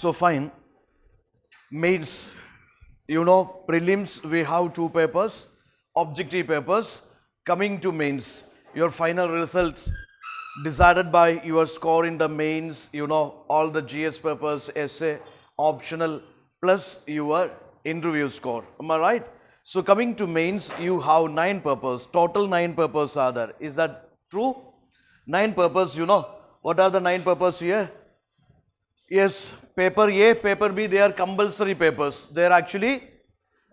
So fine, mains, you know, prelims we have 2 papers, objective papers. Coming to mains, your final results decided by your score in the mains, you know, all the GS papers, essay, optional, plus your interview score. Am I right? So coming to mains, you have 9 papers, total 9 papers are there. Is that true? 9 papers, you know. What are the 9 papers here? Yes, paper A, paper B, they are compulsory papers. They are actually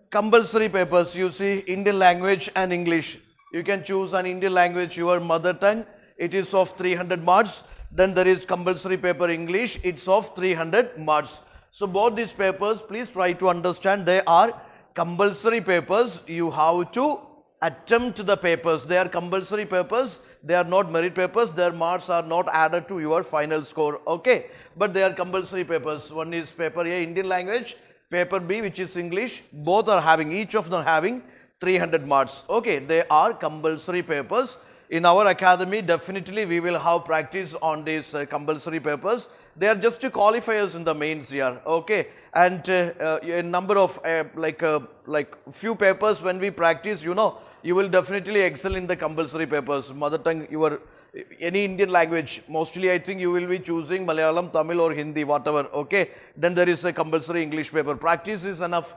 compulsory papers. You see, Indian language and English. You can choose an Indian language, your mother tongue. It is of 300 marks. Then there is compulsory paper English. It's of 300 marks. So both these papers, please try to understand, they are compulsory papers. You have to attempt the papers. They are compulsory papers. They are not merit papers. Their marks are not added to your final score. Okay. But they are compulsory papers. One is paper A, Indian language. Paper B, which is English. Both are having, each of them having 300 marks. Okay. They are compulsory papers. In our academy, definitely we will have practice on these compulsory papers. They are just qualifiers in the mains here. Okay. And a number of like few papers when we practice, you know, you will definitely excel in the compulsory papers. Mother tongue, your any Indian language, mostly I think you will be choosing Malayalam, Tamil or Hindi, whatever. Okay. Then there is a compulsory English paper. Practice is enough.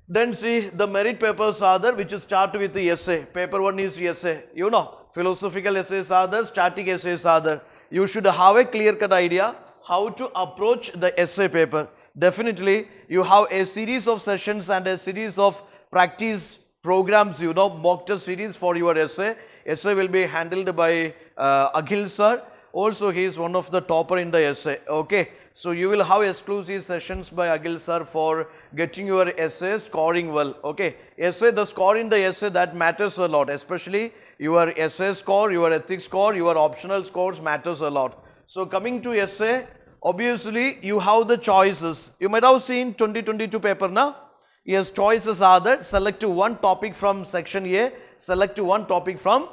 Then see, the merit papers are there, which start with the essay. Paper 1 is essay. You know, philosophical essays are there, static essays are there. You should have a clear-cut idea how to approach the essay paper. Definitely, you have a series of sessions and a series of practice programs, you know, mock test series for your essay. Essay will be handled by Akhil sir. Also, he is one of the topper in the essay. Okay. So, you will have exclusive sessions by Akhil sir for getting your essay scoring well. Okay. Essay, the score in the essay, that matters a lot, especially your essay score, your ethics score, your optional scores matters a lot. So, coming to essay, obviously, you have the choices. You might have seen 2022 paper now. Yes, choices are that select one topic from section A, select one topic from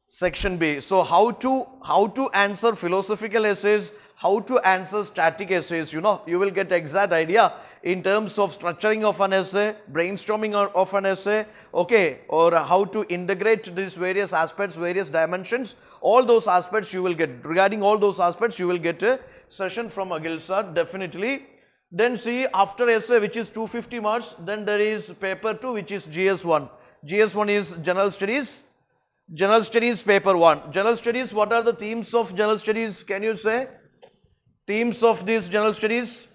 section B. So, how to answer philosophical essays, how to answer static essays, you know, you will get exact idea in terms of structuring of an essay, brainstorming of an essay, okay, or how to integrate these various aspects, various dimensions, all those aspects you will get. Regarding all those aspects, you will get a session from Akhil sir, definitely. Then see, after essay, which is 250 marks, then there is paper 2, which is GS1. GS1 is general studies. General studies paper 1. General studies, what are the themes of general studies? Can you say? Themes of these general studies?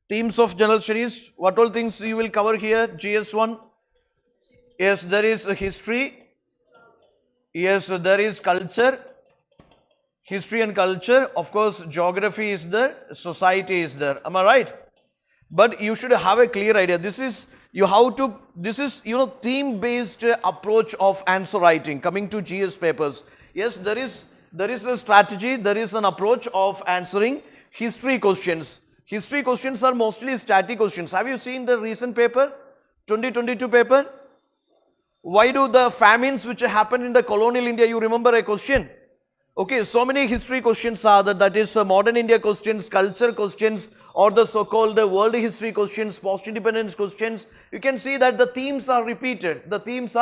Themes of general studies. What all things you will cover here? GS1. Yes, there is history. Yes, there is culture. History and culture. Of course, geography is there. Society is there. Am I right? But you should have a clear idea. This is, you have to, this is, you know, theme based approach of answer writing coming to GS papers. Yes, there is a strategy, there is an approach of answering history questions. History questions are mostly static questions. Have you seen the recent paper, 2022 paper? Why do the famines which happened in the colonial India, you remember a question? Okay, so many history questions are there, that is modern India questions, culture questions, or the so-called world history questions, post-independence questions. You can see that the themes are repeated. The themes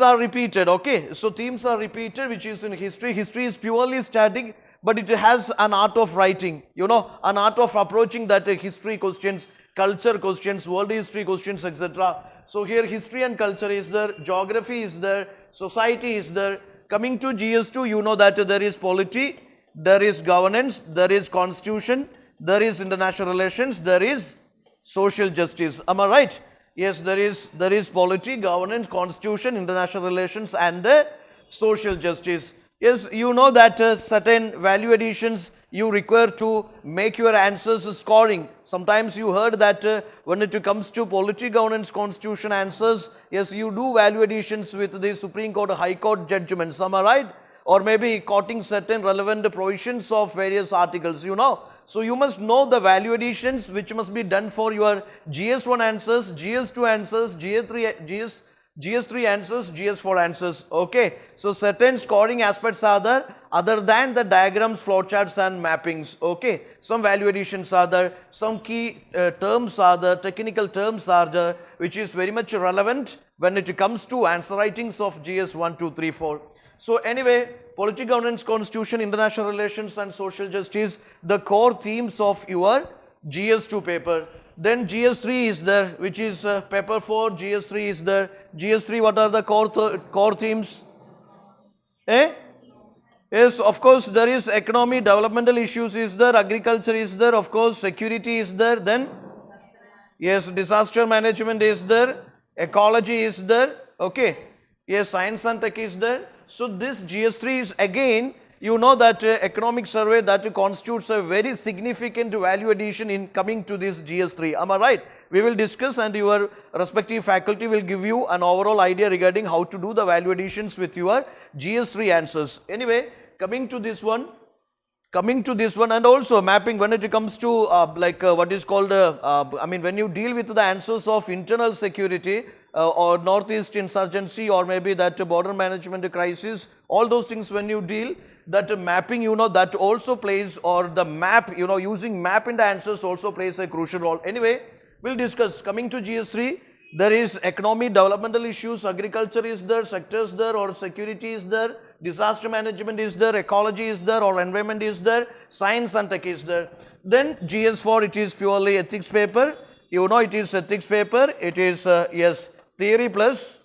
are repeated. Okay, so themes are repeated, which is in history. History is purely static, but it has an art of writing, you know, an art of approaching that history questions, culture questions, world history questions, etc. So here history and culture is there, geography is there, society is there. Coming to GS2, you know that there is polity, there is governance, there is constitution, there is international relations, there is social justice. Am I right? Yes, there is polity, governance, constitution, international relations and social justice. Yes, you know that certain value additions you require to make your answers scoring. Sometimes you heard that when it comes to polity, governance, constitution answers, yes, you do value additions with the Supreme Court, High Court judgments. Am I right? Or maybe quoting certain relevant provisions of various articles, you know. So you must know the value additions which must be done for your GS1 answers, GS2 answers, GS3 answers, GS4 answers. Okay. So certain scoring aspects are there other than the diagrams, flowcharts and mappings. Okay. Some value additions are there. Some key terms are there. Technical terms are there, which is very much relevant when it comes to answer writings of GS 1, 2, 3, 4. So anyway, political governance, constitution, international relations and social justice, the core themes of your GS2 paper. Then GS3 is there, which is paper 4, GS3 is there. GS3, what are the core themes? Eh? Yes, of course, there is economy, developmental issues is there, agriculture is there, of course, security is there, then, yes, disaster management is there, ecology is there, okay, yes, science and tech is there. So this GS3 is again, you know that economic survey that constitutes a very significant value addition in coming to this GS3. Am I right? We will discuss and your respective faculty will give you an overall idea regarding how to do the value additions with your GS3 answers. Anyway, coming to this one and also mapping when it comes to what is called, I mean when you deal with the answers of internal security or northeast insurgency or maybe that border management crisis, all those things when you deal, that mapping, you know, that also plays, or the map, you know, using map in the answers also plays a crucial role. Anyway, we'll discuss. Coming to GS3, there is economy, developmental issues, agriculture is there, sectors there, or security is there, disaster management is there, ecology is there, or environment is there, science and tech is there. Then GS4, it is purely ethics paper. You know, it is ethics paper. It is, yes, theory plus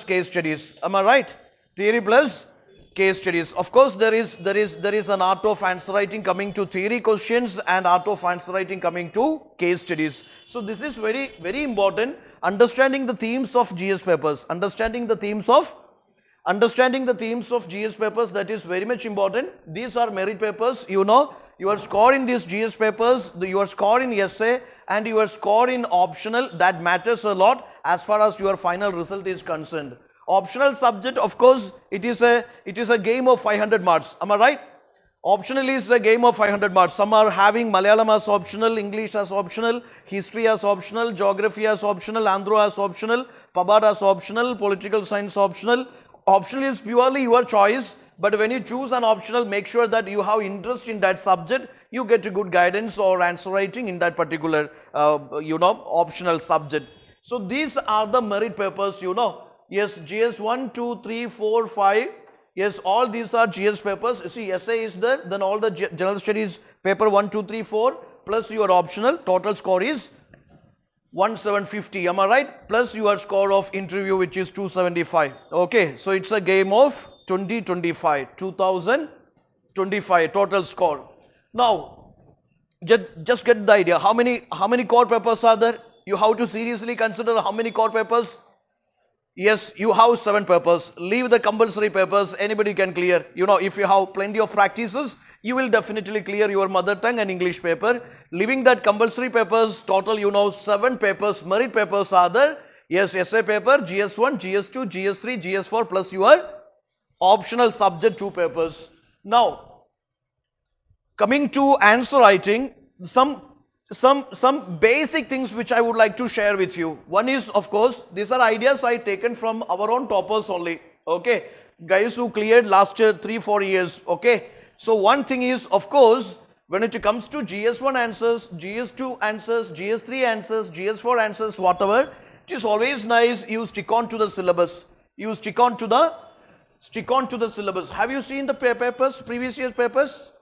case studies. Am I right? Theory plus case studies. Of course, there is an art of answer writing coming to theory questions and art of answer writing coming to case studies. So this is very, very important. Understanding the themes of GS papers. Understanding the themes of GS papers, that is very much important. These are merit papers. You know, your score in these GS papers, your score in essay and your score in optional, that matters a lot as far as your final result is concerned. Optional subject, of course, it is a game of 500 marks. Am I right? Optional is a game of 500 marks. Some are having Malayalam as optional, English as optional, history as optional, geography as optional, Andhro as optional, Pabad as optional, political science optional. Optional is purely your choice, but when you choose an optional, make sure that you have interest in that subject. You get a good guidance or answer writing in that particular, you know, optional subject. So these are the merit papers, you know. Yes, GS 1, 2, 3, 4, 5. Yes, all these are GS papers. You see, essay is there. Then all the general studies paper 1, 2, 3, 4 plus your optional. Total score is 1750. Am I right? Plus your score of interview, which is 275. Okay, so it's a game of 2025. 2025 total score. Now, just get the idea. How many core papers are there? You have to seriously consider how many core papers. Yes, you have 7 papers. Leave the compulsory papers. Anybody can clear. You know, if you have plenty of practices, you will definitely clear your mother tongue and English paper. Leaving that compulsory papers, total, you know, 7 papers, merit papers are there. Yes, essay paper, GS1, GS2, GS3, GS4 plus your optional subject 2 papers. Now, coming to answer writing, some basic things which I would like to share with you. One is, of course, these are ideas I taken from our own toppers only. Okay, guys who cleared last 3-4 years. Okay, so one thing is, of course, when it comes to GS1 answers, GS2 answers, GS3 answers, GS4 answers, whatever, it is always nice you stick on to the syllabus. You stick on to the syllabus. Have you seen the papers, previous year's papers?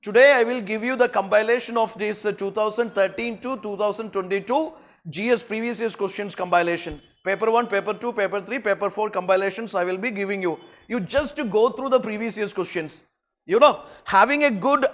Today I will give you the compilation of this 2013 to 2022 GS previous year's questions compilation. Paper 1, paper 2, paper 3, paper 4 compilations I will be giving you. You just to go through the previous year's questions. You know, having a good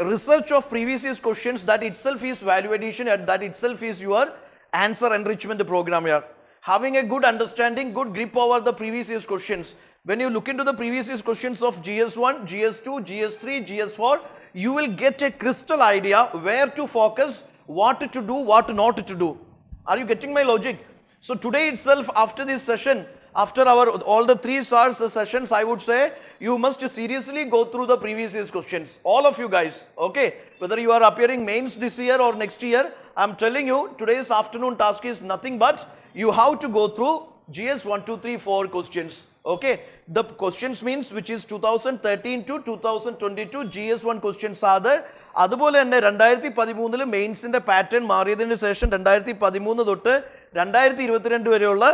research of previous year's questions, that itself is value addition and that itself is your answer enrichment program here. Having a good understanding, good grip over the previous year's questions. When you look into the previous year's questions of GS1, GS2, GS3, GS4, you will get a crystal idea where to focus, what to do, what not to do. Are you getting my logic? So today itself, after this session, after all the 3 stars sessions, I would say you must seriously go through the previous year's questions. All of you guys, okay? Whether you are appearing mains this year or next year, I am telling you, today's afternoon task is nothing but you have to go through GS 1, 2, 3, 4 questions. Okay, the questions means which is 2013 to 2022 GS1 questions are there. അതുപോലെ തന്നെ 2013 മെയിൻസിന്റെ pattern മാറിയതിന് ശേഷം 2013 തൊട്ട് 2022 വരെയുള്ള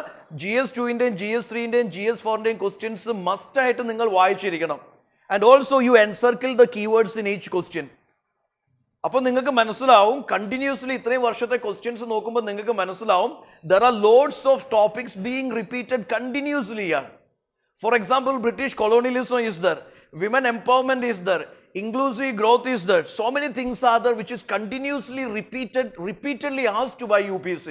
GS2ന്റെയും GS3ന്റെയും GS4ന്റെയും questions must ആയിട്ട് നിങ്ങൾ വായിച്ചിരിക്കണം. And also you encircle the keywords in each question. അപ്പോൾ നിങ്ങൾക്ക് മനസ്സിലാവും, കണ്ടിന്യൂസ്ലി ഇത്രയും വർഷത്തെ ക്വസ്റ്റ്യൻസ് നോക്കുമ്പോൾ നിങ്ങൾക്ക് മനസ്സിലാവും there are loads of topics being repeated continuously here. For example, British colonialism is there, women empowerment is there, inclusive growth is there. So many things are there which is continuously repeatedly asked by UPSC.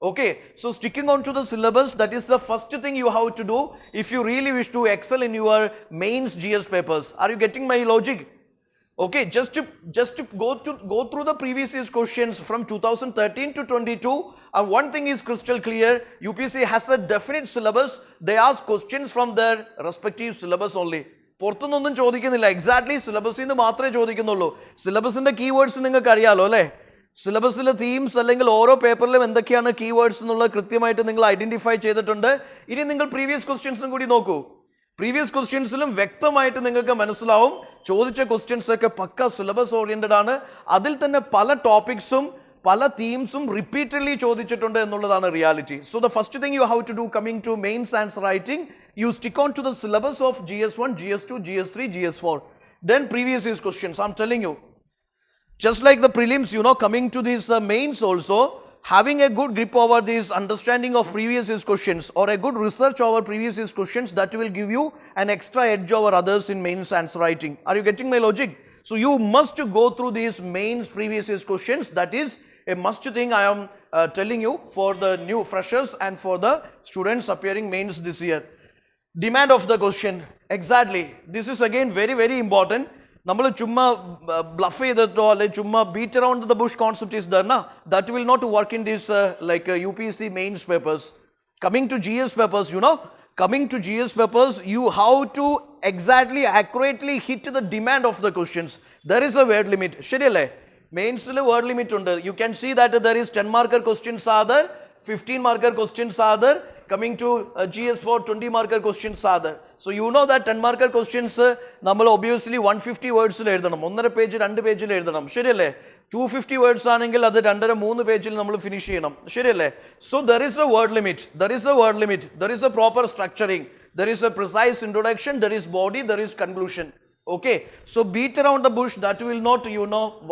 Okay, so sticking on to the syllabus, that is the first thing you have to do if you really wish to excel in your mains GS papers. Are you getting my logic? Okay, just to go through the previous year's questions from 2013 to 22, and one thing is crystal clear, UPSC has a definite syllabus. They ask questions from their respective syllabus only. പുറത്തുനിന്നൊന്നും ചോദിക്കുന്നില്ല, exactly സിലബസിൽ നിന്ന് മാത്രമേ ചോദിക്കുന്നുള്ളൂ. സിലബസിന്റെ keywords നിങ്ങൾക്ക് അറിയാലോ അല്ലേ? സിലബസിലെ themes അല്ലെങ്കിൽ ഓരോ പേപ്പറിലും എന്തൊക്കെയാണ് കീവേഡ്സ് എന്നുള്ളത് കൃത്യമായിട്ട് നിങ്ങൾ ഐഡന്റിഫൈ ചെയ്തിട്ടുണ്ട്. ഇനി നിങ്ങൾ പ്രീവിയസ് ക്വസ്റ്റ്യൻസും കൂടി നോക്കൂ. പ്രീവിയസ് ക്വസ്റ്റ്യൻസിലും വ്യക്തമായിട്ട് നിങ്ങൾക്ക് മനസ്സിലാവും ചോദിച്ച ക്വസ്റ്റ്യൻസ് ഒക്കെ പക്ക സിലബസ് ഓറിയന്റഡ് ആണ്. അതിൽ തന്നെ പല ടോപ്പിക്സും പല തീംസും റിപ്പീറ്റഡ്ലി ചോദിച്ചിട്ടുണ്ട് എന്നുള്ളതാണ് reality. So the first thing you have to do coming to mains answer writing, you stick on to the syllabus of GS1, GS2, GS3, GS4. Then previous year's questions, I'm telling you. Just like the prelims, coming to these mains also, having a good grip over this understanding of previous year's questions or a good research over previous year's questions, that will give you an extra edge over others in mains answer writing. Are you getting my logic? So you must go through these mains previous year's questions. That is a must thing I am telling you for the new freshers and for the students appearing mains this year. Demand of the question, exactly. This is again very very important. നമ്മൾ ചുമ്മാ bluff ചെയ്തിട്ടോ അല്ലെങ്കിൽ ചുമ്മാ beat around the Bush concept is there na, that will not work in this like UPSC mains papers. Coming to GS papers, coming to GS papers, you have to exactly accurately hit the demand of the questions. There is a word limit. ശരിയല്ലേ? മെയിൻസിൽ word limit ഉണ്ട്. You can see that there is 10 marker questions are there, 15 marker questions are there. Coming to GS4, 20 marker questions are there. So you know that 10 marker questions നമ്മൾ obviously 150 വേർഡ്സിൽ എഴുതണം. 1.5 page 2 പേജിൽ എഴുതണം. ശരിയല്ലേ? 250 words ആണെങ്കിൽ അത് 2.5-3 പേജിൽ നമ്മൾ ഫിനിഷ് ചെയ്യണം. ശരിയല്ലേ? So there is a word limit. There is a word limit. There is a proper structuring. There is a precise introduction. There is body. There is conclusion. Okay. So beat around the bush, that will not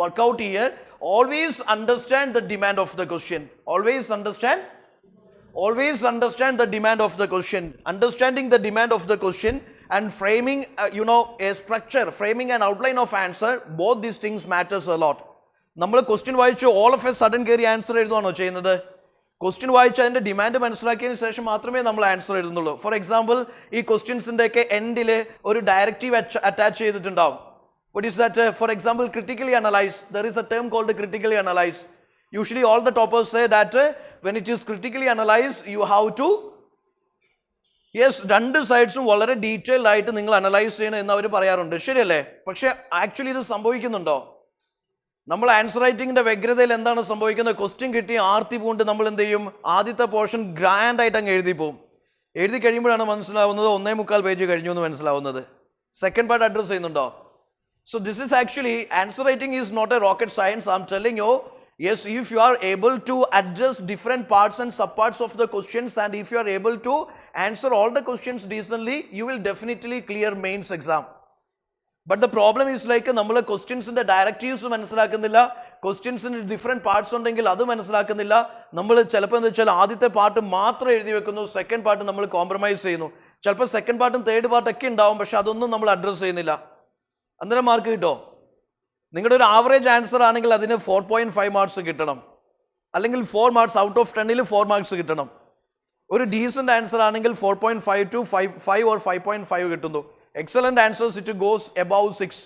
work out here. Always understand the demand of the question. Always understand the demand of the question. Understanding the demand of the question and framing a structure, framing an outline of answer, both these things matters a lot. നമ്മൾ question വായിച്ചു all of a sudden കയറി answer എഴുതുകയാണോ ചെയ്യുന്നത്? Question വായിച്ച് അതിന്റെ demand മനസ്സിലാക്കിയതിന് ശേഷം മാത്രമേ നമ്മൾ answer എഴുതുന്നുള്ളൂ. For example, ഈ ക്വസ്റ്റ്യൻസിന്റെ ഒക്കെ എൻഡിൽ ഒരു ഡയറക്റ്റീവ് അറ്റാച്ച് ചെയ്തിട്ടുണ്ടാവും. What is that? For example, critically analyze. There is a term called critically analyze. Usually all the toppers say that when it is critically analyzed, you have to, yes, രണ്ട് സൈഡ്സും വളരെ detailed ആയിട്ട് നിങ്ങൾ analyse ചെയ്യണം എന്ന് അവർ പറയാറുണ്ട്. ശരിയല്ലേ? പക്ഷെ actually ഇത് സംഭവിക്കുന്നുണ്ടോ? നമ്മൾ ആൻസർ റൈറ്റിംഗിന്റെ വ്യഗ്രതയിൽ എന്താണ് സംഭവിക്കുന്നത്? ക്വസ്റ്റ്യൻ കിട്ടി ആർത്തി പൂണ്ട് നമ്മൾ എന്ത് ചെയ്യും? ആദ്യത്തെ പോർഷൻ ഗ്രാൻഡ് ആയിട്ട് അങ്ങ് എഴുതി പോകും. എഴുതി കഴിയുമ്പോഴാണ് മനസ്സിലാവുന്നത് 1.25 പേജ് കഴിഞ്ഞു എന്ന് മനസ്സിലാവുന്നത്. സെക്കൻഡ് പാർട്ട് അഡ്രസ് ചെയ്യുന്നുണ്ടോ? So this is actually, answer writing is not a rocket science. I'm telling you, yes, if you are able to address different parts and subparts of the questions, and if you are able to answer all the questions decently, you will definitely clear mains exam. But the problem is like നമ്മൾ ക്വസ്റ്റ്യൻസിന്റെ directives മനസ്സിലാക്കുന്നില്ല, ക്വസ്റ്റ്യൻസിന് different parts ഉണ്ടെങ്കിൽ അത് മനസ്സിലാക്കുന്നില്ല. നമ്മൾ ചിലപ്പോൾ എന്താ വെച്ചാൽ ആദ്യത്തെ പാർട്ട് മാത്രം എഴുതി വെക്കുന്നു, സെക്കൻഡ് പാർട്ട് നമ്മൾ കോംപ്രമൈസ് ചെയ്യുന്നു. ചിലപ്പോൾ സെക്കൻഡ് പാർട്ടും തേർഡ് പാർട്ടൊക്കെ ഉണ്ടാവും, പക്ഷെ അതൊന്നും നമ്മൾ അഡ്രസ്സ് ചെയ്യുന്നില്ല. അന്നേരം മാർക്ക് കിട്ടോ? നിങ്ങളുടെ ഒരു ആവറേജ് ആൻസർ ആണെങ്കിൽ അതിന് 4.5 മാർക്സ് കിട്ടണം, അല്ലെങ്കിൽ 4 മാർക്സ് ഔട്ട് ഓഫ് 10ൽ 4 മാർക്സ് കിട്ടണം. ഒരു ഡീസന്റ് ആൻസർ ആണെങ്കിൽ 4.5 to 5 or 5.5 കിട്ടുന്നു. Excellent answers it goes above 6.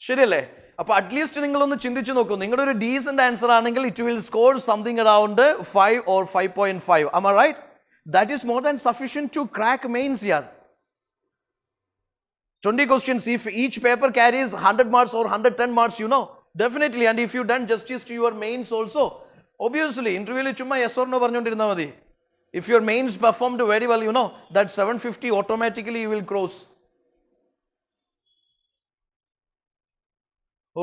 ശരിയല്ലേ? അപ്പോൾ അറ്റ്ലീസ്റ്റ് നിങ്ങളൊന്ന് ചിന്തിച്ചു നോക്കൂ. നിങ്ങളുടെ ഒരു ഡീസന്റ് ആൻസർ ആണെങ്കിൽ it will score something around 5 or 5.5. Am I right? That is more than sufficient to crack mains here. 20 questions, if each paper carries 100 marks or 110 marks, definitely. And if you done justice to your mains also, Obviously, interview li chumma yes or no പറഞ്ഞുകൊണ്ടിരുന്നാ മതി. If your mains performed very well, you know, that 750 automatically you will cross.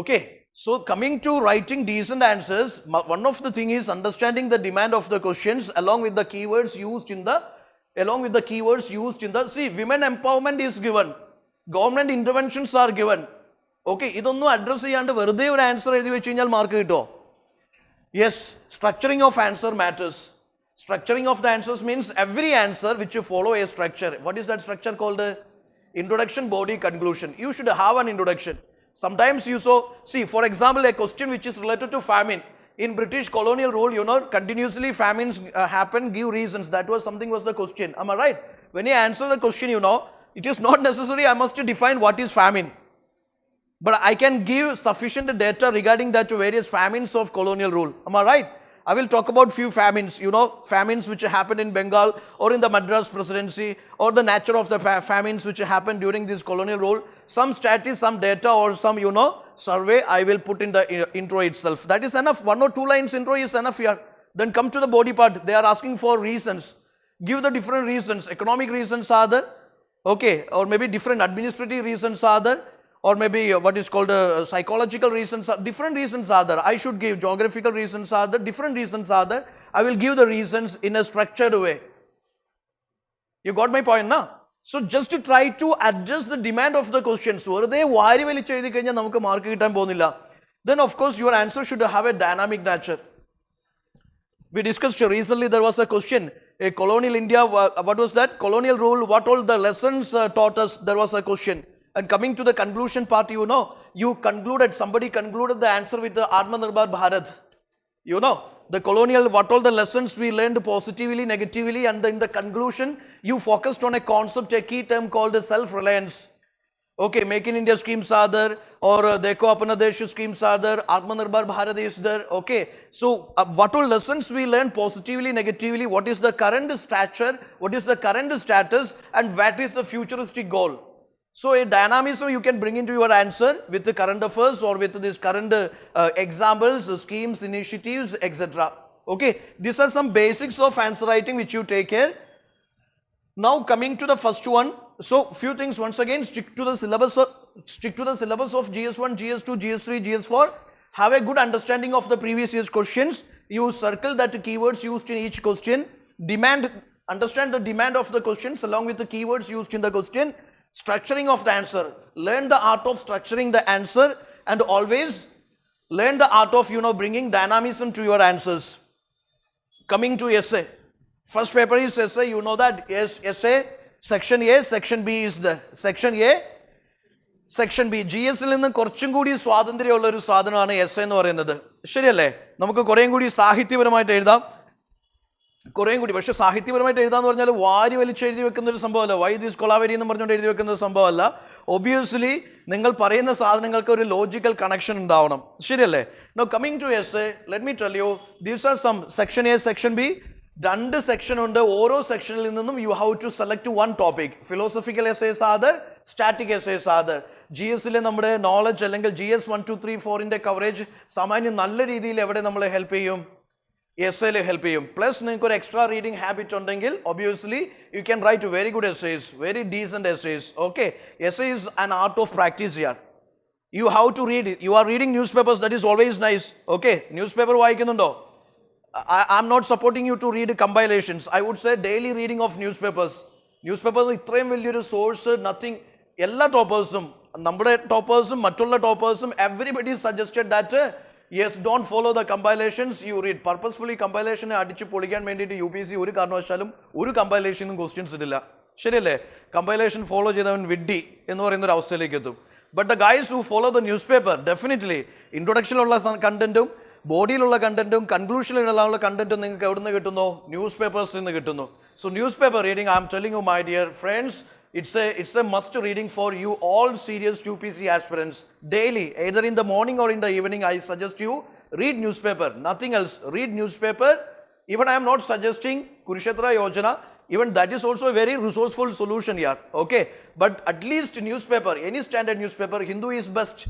Okay. So coming to writing decent answers, one of the thing is understanding the demand of the questions along with the keywords used in the, see, women empowerment is given. Government interventions are given. Okay. ഇതൊന്നും address ചെയ്യാണ്ട് വെറുതെ ഒരു answer എഴുതി വെച്ച് കഴിഞ്ഞാൽ mark കിട്ടോ? Yes, structuring of answer matters. Structuring of the answers means every answer which you follow a structure. What is that structure called? Introduction, body, conclusion. You should have an introduction. Sometimes you see, for example, a question which is related to famine. In British colonial rule, you know, continuously famines happen, give reasons. That was something was the question. Am I right? When you answer the question, you know, it is not necessary I must define what is famine. But I can give sufficient data regarding that to various famines of colonial rule. Am I right? I will talk about few famines, you know, famines which happened in Bengal or in the Madras presidency, or the nature of the famines which happened during this colonial rule. Some statistics, some data, or some, you know, survey I will put in the intro itself. That is enough. 1 or 2 lines intro is enough here. Then come to the body part. They are asking for reasons. Give the different reasons. Economic reasons are there. Okay. Or maybe different administrative reasons are there. Or maybe what is called psychological reasons, different reasons are there. I should give geographical reasons are there, different reasons are there. I will give the reasons in a structured way. You got my point now? So just to try to adjust the demand of the questions. Then of course your answer should have a dynamic nature. We discussed recently, there was a question, a colonial India, what was that? Colonial rule, what all the lessons taught us, there was a question. And coming to the conclusion part, you know, somebody concluded the answer with the Atmanirbhar Bharat. You know, the colonial, what all the lessons we learned positively, negatively, and in the conclusion, you focused on a concept, a key term called self-reliance. Okay, Make in India schemes are there, or Dekho Apna Desh schemes are there, Atmanirbhar Bharat is there. Okay, so what all lessons we learned positively, negatively, what is the current stature, what is the current status, and what is the futuristic goal. So a dynamism you can bring into your answer with the current affairs or with this current examples, schemes, initiatives, etc. Okay, these are some basics of answer writing which you take care. Now coming to the first one. So few things, once again, stick to the syllabus of GS1, GS2, GS3, GS4. Have a good understanding of the previous year's questions. You circle that keywords used in each question. Understand the demand of the questions along with the keywords used in the question. Structuring of the answer. Learn the art of structuring the answer, and always learn the art of, you know, bringing dynamism to your answers. Coming to essay. First paper is essay. You know that. Yes, essay. Section A, section B is there. Section A, section B. GS ൽ നിന്ന് കുറച്ചും കൂടി സ്വാതന്ത്ര്യമുള്ള ഒരു സാധനമാണ് essay എന്ന് പറയുന്നത്. ശരിയല്ലേ? നമുക്ക് കുറേയും കൂടി സാഹിത്യപരമായിട്ട് എഴുതാം. കുറേയും കൂടി, പക്ഷേ സാഹിത്യപരമായിട്ട് എഴുതാന്ന് പറഞ്ഞാൽ വാരി വലിച്ച് എഴുതി വെക്കുന്ന ഒരു സംഭവമല്ല. വൈ ദിസ് കൊളാവരി എന്ന് പറഞ്ഞുകൊണ്ട് എഴുതി വെക്കുന്ന ഒരു സംഭവമല്ല. ഒബ്വിയസ്ലി നിങ്ങൾ പറയുന്ന സാധനങ്ങൾക്ക് ഒരു ലോജിക്കൽ കണക്ഷൻ ഉണ്ടാവണം. ശരിയല്ലേ? Now coming to essay, let me tell you, these are some section A, section B. 2 section ഉണ്ട്. ഓരോ സെക്ഷനിൽ നിന്നും you have to select 1 topic. Philosophical essays other, static essays other. GS-ലെ നമ്മുടെ നോളജ് അല്ലെങ്കിൽ GS 1, 2, 3, 4ന്റെ കവറേജ് സാമാന്യം നല്ല രീതിയിൽ എവിടെ നമ്മളെ ഹെൽപ്പ് ചെയ്യും? essay help you. Plus, you extra reading habit ondengil, obviously, you can write very good essays, very decent essays. Okay, essay is an art of practice here. You have to read it. You are reading newspapers, that is always nice. Okay, newspaper vaayikkunundo. I'm not supporting you to read compilations. I would say daily reading of newspapers. Newspapers itrayum veliyoru source, nothing. Ella toppersum, nammade toppersum, mattulla toppersum, everybody suggested that. Yes, don't follow the compilations, you read. Purposefully compilation adichu polikan vendittu UPSC oru karanavashalum oru compilation questions idilla. Sheriyalle? Compilation follow cheyavan viddi ennu parayunna oru avasthayilekku ettum. But the guys who follow the newspaper, definitely introduction ulla contentum, body ulla contentum, conclusion ulla contentum ningalku evidunnu kittunno? Newspapers ninnu kittunnu. So newspaper reading, I am telling you my dear friends, it's a must reading for you all serious UPSC aspirants. Daily, either in the morning or in the evening, I suggest you read newspaper, nothing else. Read newspaper. Even I am not suggesting Kurukshetra Yojana, even that is also a very resourceful solution here. Okay, but at least newspaper, any standard newspaper, Hindu is best.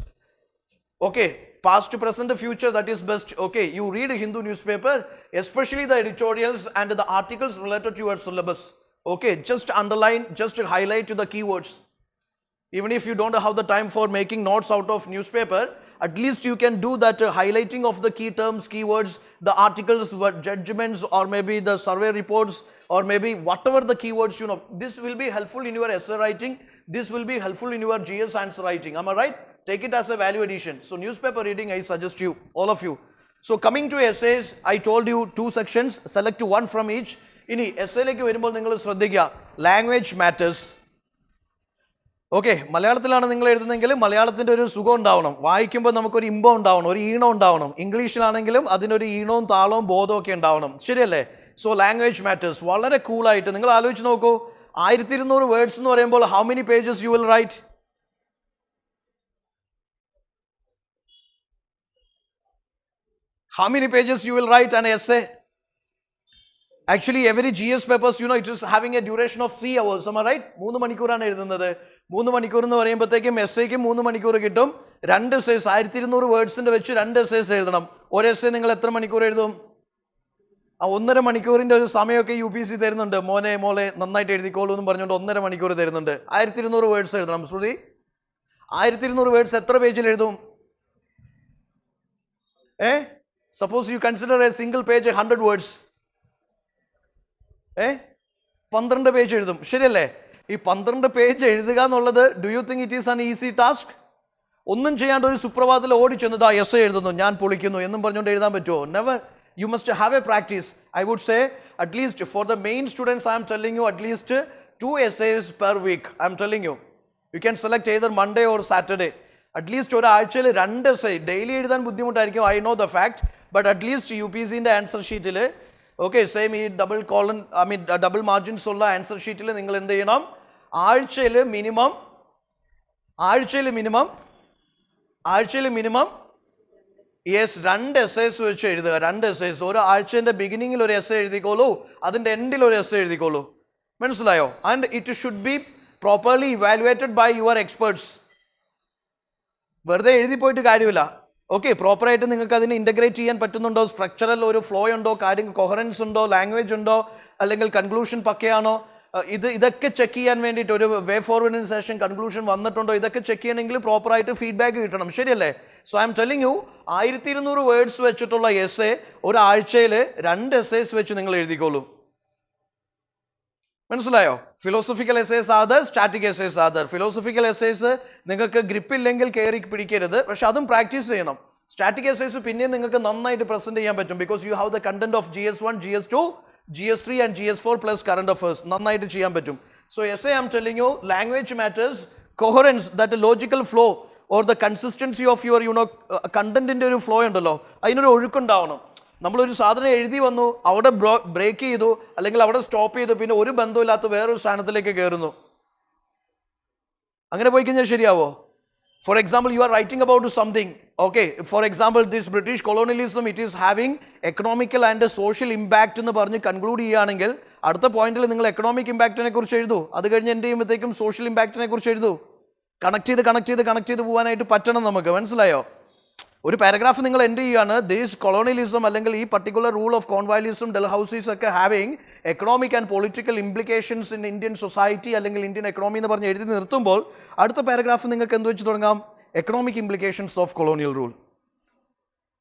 Okay, past, present, future, that is best. Okay, you read a Hindu newspaper, especially the editorials and the articles related to your syllabus. Okay, just underline, just highlight the keywords. Even if you don't have the time for making notes out of newspaper, at least you can do that highlighting of the key terms, keywords, the articles, judgments, or maybe the survey reports, or maybe whatever the keywords you know. This will be helpful in your essay writing. This will be helpful in your GS answer writing. Am I right? Take it as a value addition. So newspaper reading, I suggest you, all of you. So coming to essays, I told you 2 sections. Select one from each. ഇനി എസ്സേയിലേക്ക് വരുമ്പോൾ നിങ്ങൾ ശ്രദ്ധിക്കുക, language matters. Okay, മലയാളത്തിലാണ് നിങ്ങൾ എഴുതുന്നതെങ്കിൽ മലയാളത്തിൻ്റെ ഒരു സുഖം ഉണ്ടാവണം, വായിക്കുമ്പോൾ നമുക്കൊരു ഇമ്പം ഉണ്ടാവണം, ഒരു ഈണം ഉണ്ടാവണം. ഇംഗ്ലീഷിലാണെങ്കിലും അതിനൊരു ഈണവും താളവും ബോധവും ഒക്കെ ഉണ്ടാവണം. ശരിയല്ലേ? സോ ലാംഗ്വേജ് മാറ്റേഴ്സ് വളരെ കൂളായിട്ട് നിങ്ങൾ ആലോചിച്ച് നോക്കൂ. 1200 വേർഡ്സ് എന്ന് പറയുമ്പോൾ how many pages you will write? How many pages you will write an essay? Actually, every GS papers, you know, it is having a duration of 3 hours. Am I right? 3 മണിക്കൂറാണ് എഴുതുന്നത്. 3 മണിക്കൂർ എന്ന് പറയുമ്പോഴത്തേക്കും എസ്സേക്ക് 3 മണിക്കൂർ കിട്ടും. 2 essays 1200 വേർഡ്സിൻ്റെ വെച്ച് 2 essays എഴുതണം. ഒരു എസ്സേ നിങ്ങൾ എത്ര മണിക്കൂർ എഴുതും? 1.5 മണിക്കൂറിൻ്റെ ഒരു സമയമൊക്കെ UPSC തരുന്നുണ്ട്. മോളെ നന്നായിട്ട് എഴുതിക്കോളൂ എന്ന് പറഞ്ഞുകൊണ്ട് 1.5 മണിക്കൂർ തരുന്നുണ്ട്. 1200 വേർഡ്സ് എഴുതണം. ശ്രുതി, 1200 വേർഡ്സ് എത്ര പേജിൽ എഴുതും? Suppose you consider a single page 100 words. 12 page എഴുതും. ശരിയല്ലേ? ഈ 12 പേജ് എഴുതുക എന്നുള്ളത്, do you think it is an easy task? ഒന്നും ചെയ്യാണ്ട് ഒരു സുപ്രഭാതത്തിൽ ഓടിച്ചെന്നത് ആ എസ്സേ എഴുതുന്നു, ഞാൻ പൊളിക്കുന്നു എന്നും പറഞ്ഞുകൊണ്ട് എഴുതാൻ പറ്റുമോ? Never. You must have a practice. I would say at least for the main students, I am telling you at least 2 essays per week. I am telling you. You can select either Monday or Saturday. At least ഒരാഴ്ചയിൽ 2 essay. Daily എഴുതാൻ ബുദ്ധിമുട്ടായിരിക്കും, I know the fact. But at least UPSCൻ്റെ answer ഷീറ്റിൽ, okay, same ഈ double margins ഉള്ള answer ഷീറ്റിൽ നിങ്ങൾ എന്ത് ചെയ്യണം? ആഴ്ചയിൽ മിനിമം യെസ് 2 എസ്സേസ് വെച്ച് എഴുതുക. 2 എസ്സേസ്. ഒരു ആഴ്ചൻ്റെ ബിഗിനിങ്ങിൽ ഒരു എസ്സേ എഴുതിക്കോളൂ, അതിൻ്റെ എൻഡിൽ ഒരു എസ്സേ എഴുതിക്കോളൂ. മനസ്സിലായോ? And it should be properly evaluated by your experts. വെറുതെ എഴുതി പോയിട്ട് കാര്യമില്ല. ഓക്കെ, പ്രോപ്പറായിട്ട് നിങ്ങൾക്ക് അതിനെ ഇൻ്റഗ്രേറ്റ് ചെയ്യാൻ പറ്റുന്നുണ്ടോ? സ്ട്രക്ചറൽ ഒരു ഫ്ലോ ഉണ്ടോ? കാര്യം കൊഹറൻസ് ഉണ്ടോ? ലാംഗ്വേജ് ഉണ്ടോ? അല്ലെങ്കിൽ കൺക്ലൂഷൻ പക്കയാണോ? ഇതൊക്കെ ചെക്ക് ചെയ്യാൻ വേണ്ടിയിട്ട് ഒരു വേ ഫോർവേഡിന് ശേഷം കൺക്ലൂഷൻ വന്നിട്ടുണ്ടോ? ഇതൊക്കെ ചെക്ക് ചെയ്യണമെങ്കിൽ പ്രോപ്പറായിട്ട് ഫീഡ്ബാക്ക് കിട്ടണം. ശരിയല്ലേ? So I M telling U, 1200 words വെച്ചിട്ടുള്ള എസ്സേ ഒരാഴ്ചയിൽ 2 എസ്സേസ് വെച്ച് നിങ്ങൾ എഴുതിക്കോളൂ. മനസ്സിലായോ? Philosophical essays other, static essays other. Philosophical essays നിങ്ങൾക്ക് ഗ്രിപ്പില്ലെങ്കിൽ കയറി പിടിക്കരുത്, പക്ഷെ അതും പ്രാക്ടീസ് ചെയ്യണം. സ്റ്റാറ്റിക് എസ്സേസ് പിന്നെയും നിങ്ങൾക്ക് നന്നായിട്ട് പ്രസന്റ് ചെയ്യാൻ പറ്റും, because you have the content of GS1, GS2, GS3 and GS4 plus current affairs. നന്നായിട്ട് ചെയ്യാൻ പറ്റും. So essay I M telling you, language matters, coherence, that logical flow or the consistency of your കണ്ടന്റിൻ്റെ ഒരു flow ഉണ്ടല്ലോ, അതിനൊരു ഒഴുക്കുണ്ടാവണം. നമ്മളൊരു സാധനം എഴുതി വന്നു, അവിടെ ബ്രേക്ക് ചെയ്തു, അല്ലെങ്കിൽ അവിടെ സ്റ്റോപ്പ് ചെയ്തു, പിന്നെ ഒരു ബന്ധമില്ലാത്ത വേറൊരു സ്ഥാനത്തിലേക്ക് കയറുന്നു. അങ്ങനെ പോയി കഴിഞ്ഞാൽ ശരിയാവോ? For example, you are writing about something. Okay, for example, this British colonialism it is having economical and social impact എന്ന് പറഞ്ഞ് കൺക്ലൂഡ് ചെയ്യുകയാണെങ്കിൽ അടുത്ത പോയിന്റിൽ നിങ്ങൾ എക്കണോമിക് ഇമ്പാക്റ്റിനെ കുറിച്ച് എഴുതൂ. അത് കഴിഞ്ഞ് എൻ്റെ ചെയ്യുമ്പോഴത്തേക്കും സോഷ്യൽ ഇമ്പാക്റ്റിനെ കുറിച്ച് എഴുതൂ. കണക്ട് ചെയ്ത് പോകാനായിട്ട് പറ്റണം നമുക്ക്. മനസ്സിലായോ? ഒരു പാരഗ്രാഫ് നിങ്ങൾ എൻഡ് ചെയ്യുകയാണ്, ദിസ് കൊളോണിയലിസം അല്ലെങ്കിൽ ഈ പർട്ടിക്കുലർ റൂൾ ഓഫ് കോൺവാലിസം, ഡൽഹൌസീസ് ഒക്കെ having economic and political implications in Indian society അല്ലെങ്കിൽ ഇന്ത്യൻ എക്കണോമി എന്ന് പറഞ്ഞ് എഴുതി നിർത്തുമ്പോൾ അടുത്ത പാരഗ്രാഫ് നിങ്ങൾക്ക് എന്ത് വെച്ച് തുടങ്ങാം? Economic implications of colonial rule.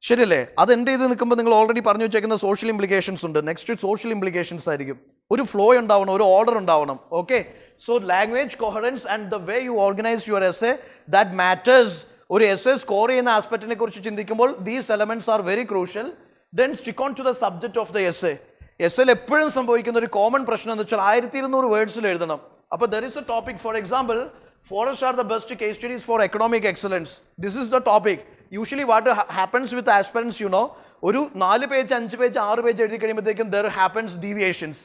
ശരിയല്ലേ? അത് എൻഡ് ചെയ്ത് നിൽക്കുമ്പോൾ നിങ്ങൾ ഓൾറെഡി പറഞ്ഞു വെച്ചേക്കുന്ന സോഷ്യൽ ഇംപ്ലിക്കേഷൻസ് ഉണ്ട്. നെക്സ്റ്റ് സോഷ്യൽ ഇംപ്ലിക്കേഷൻസ് ആയിരിക്കും. ഒരു ഫ്ലോ ഉണ്ടാവണം, ഒരു ഓർഡർ ഉണ്ടാവണം. Okay, so language coherence and the way you organise your essay, that matters. ഒരു എസ്സേ സ്കോർ ചെയ്യുന്ന ആസ്പെക്റ്റിനെ കുറിച്ച് ചിന്തിക്കുമ്പോൾ these elements are very crucial. Then stick on to the subject of the essay. എസ്സേയിൽ എപ്പോഴും സംഭവിക്കുന്ന ഒരു കോമൺ പ്രശ്നം എന്ന് വെച്ചാൽ 1200 വേർഡ്സിൽ എഴുതണം. അപ്പോൾ there is A topic, for example, forests are the best case studies for economic excellence. This is the topic. Usually what happens with aspirants, you know, ഒരു 4 പേജ് 5 പേജ് 6 പേജ് എഴുതി കഴിയുമ്പോഴത്തേക്കും there happens deviations.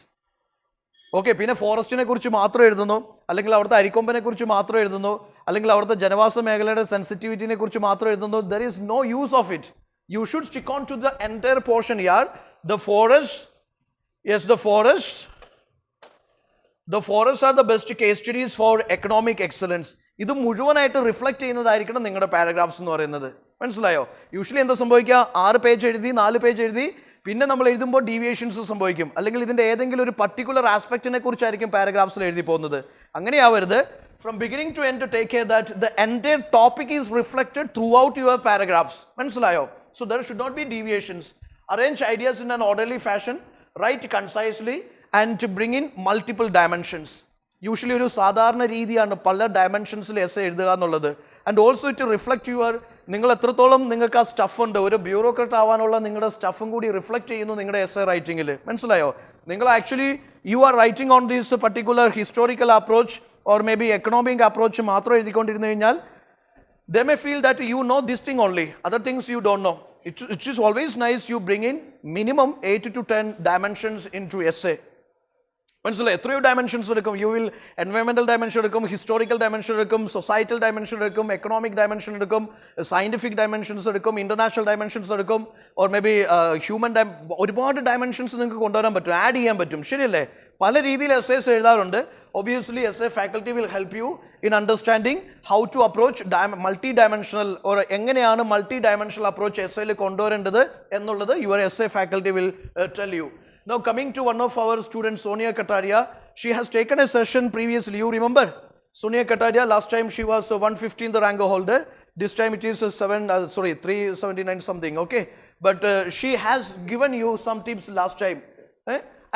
ഓക്കെ, പിന്നെ ഫോറസ്റ്റിനെ കുറിച്ച് മാത്രം എഴുതുന്നു, അല്ലെങ്കിൽ അവിടുത്തെ അരിക്കൊമ്പനെ കുറിച്ച് മാത്രം എഴുതുന്നു, അല്ലെങ്കിൽ അവിടുത്തെ ജനവാസ മേഖലയുടെ സെൻസിറ്റിവിറ്റിനെ കുറിച്ച് മാത്രം എഴുതുന്നു. There is no use of it. You should stick on to the entire portion here. The forest, yes, the forest The forests are the best case studies for economic excellence. ഇത് മുഴുവനായിട്ട് റിഫ്ലക്ട് ചെയ്യുന്നതായിരിക്കണം നിങ്ങളുടെ paragraphs എന്ന് പറയുന്നത്. മനസ്സിലായോ? Usually എന്താ സംഭവിക്കുക, 6 page എഴുതി 4 page എഴുതി പിന്നെ നമ്മൾ എഴുതുമ്പോൾ ഡീവിയേഷൻസ് സംഭവിക്കും, അല്ലെങ്കിൽ ഇതിൻ്റെ ഏതെങ്കിലും ഒരു പർട്ടിക്കുലർ ആസ്പെക്റ്റിനെ കുറിച്ചായിരിക്കും പാരഗ്രാഫ്സിൽ എഴുതി പോകുന്നത്. അങ്ങനെയാവരുത്. From beginning to end, to take care that the entire topic is reflected throughout your paragraphs. മനസ്സിലായോ? So there should not be deviations. Arrange ideas in an orderly fashion, write concisely, and to bring in multiple dimensions. Usually ഒരു സാധാരണ രീതിയാണ് പല ഡയമെൻഷൻസിൽ essay എഴുതുക എന്നുള്ളത്. And also to reflect your, നിങ്ങൾ എത്രത്തോളം നിങ്ങൾക്ക് ആ സ്റ്റഫ് ഉണ്ട്, ഒരു ബ്യൂറോക്രാറ്റ് ആവാനുള്ള നിങ്ങളുടെ സ്റ്റഫും കൂടി റിഫ്ലക്ട് ചെയ്യുന്നു നിങ്ങളുടെ എസ്സേ റൈറ്റിംഗിൽ. മനസ്സിലായോ? നിങ്ങൾ actually U are writing on this particular historical approach or may be economic approach മാത്രം എഴുതിക്കൊണ്ടിരുന്നു കഴിഞ്ഞാൽ they may feel that you know this thing only, other things you don't know. It is always nice you bring in minimum 8 to 10 dimensions into essay. മനസ്സിലായി? എത്രയോ dimensions എടുക്കും. You will environmental dimension എടുക്കും, historical dimension എടുക്കും, societal dimension എടുക്കും, economic dimension എടുക്കും, scientific dimensions എടുക്കും, international dimensions എടുക്കും, or may be human ഒരുപാട് ഡയമെൻഷൻസ് നിങ്ങൾക്ക് കൊണ്ടുവരാൻ പറ്റും, ആഡ് ചെയ്യാൻ പറ്റും. ശരിയല്ലേ? പല രീതിയിൽ എസ്സേസ് എഴുതാറുണ്ട്. Obviously essay faculty will help you in understanding how to approach multi dimensional, or എങ്ങനെയാണ് മൾട്ടി ഡയമെൻഷണൽ അപ്രോച്ച് എസ്സേയിൽ കൊണ്ടുവരേണ്ടത് എന്നുള്ളത് your essay faculty will tell you. Now coming to one of our students, Sonia Kataria, she has taken a session previously. You remember Sonia Kataria? Last time she was 115th rank holder. This time it is 379 something. Okay, but she has given you some tips last time,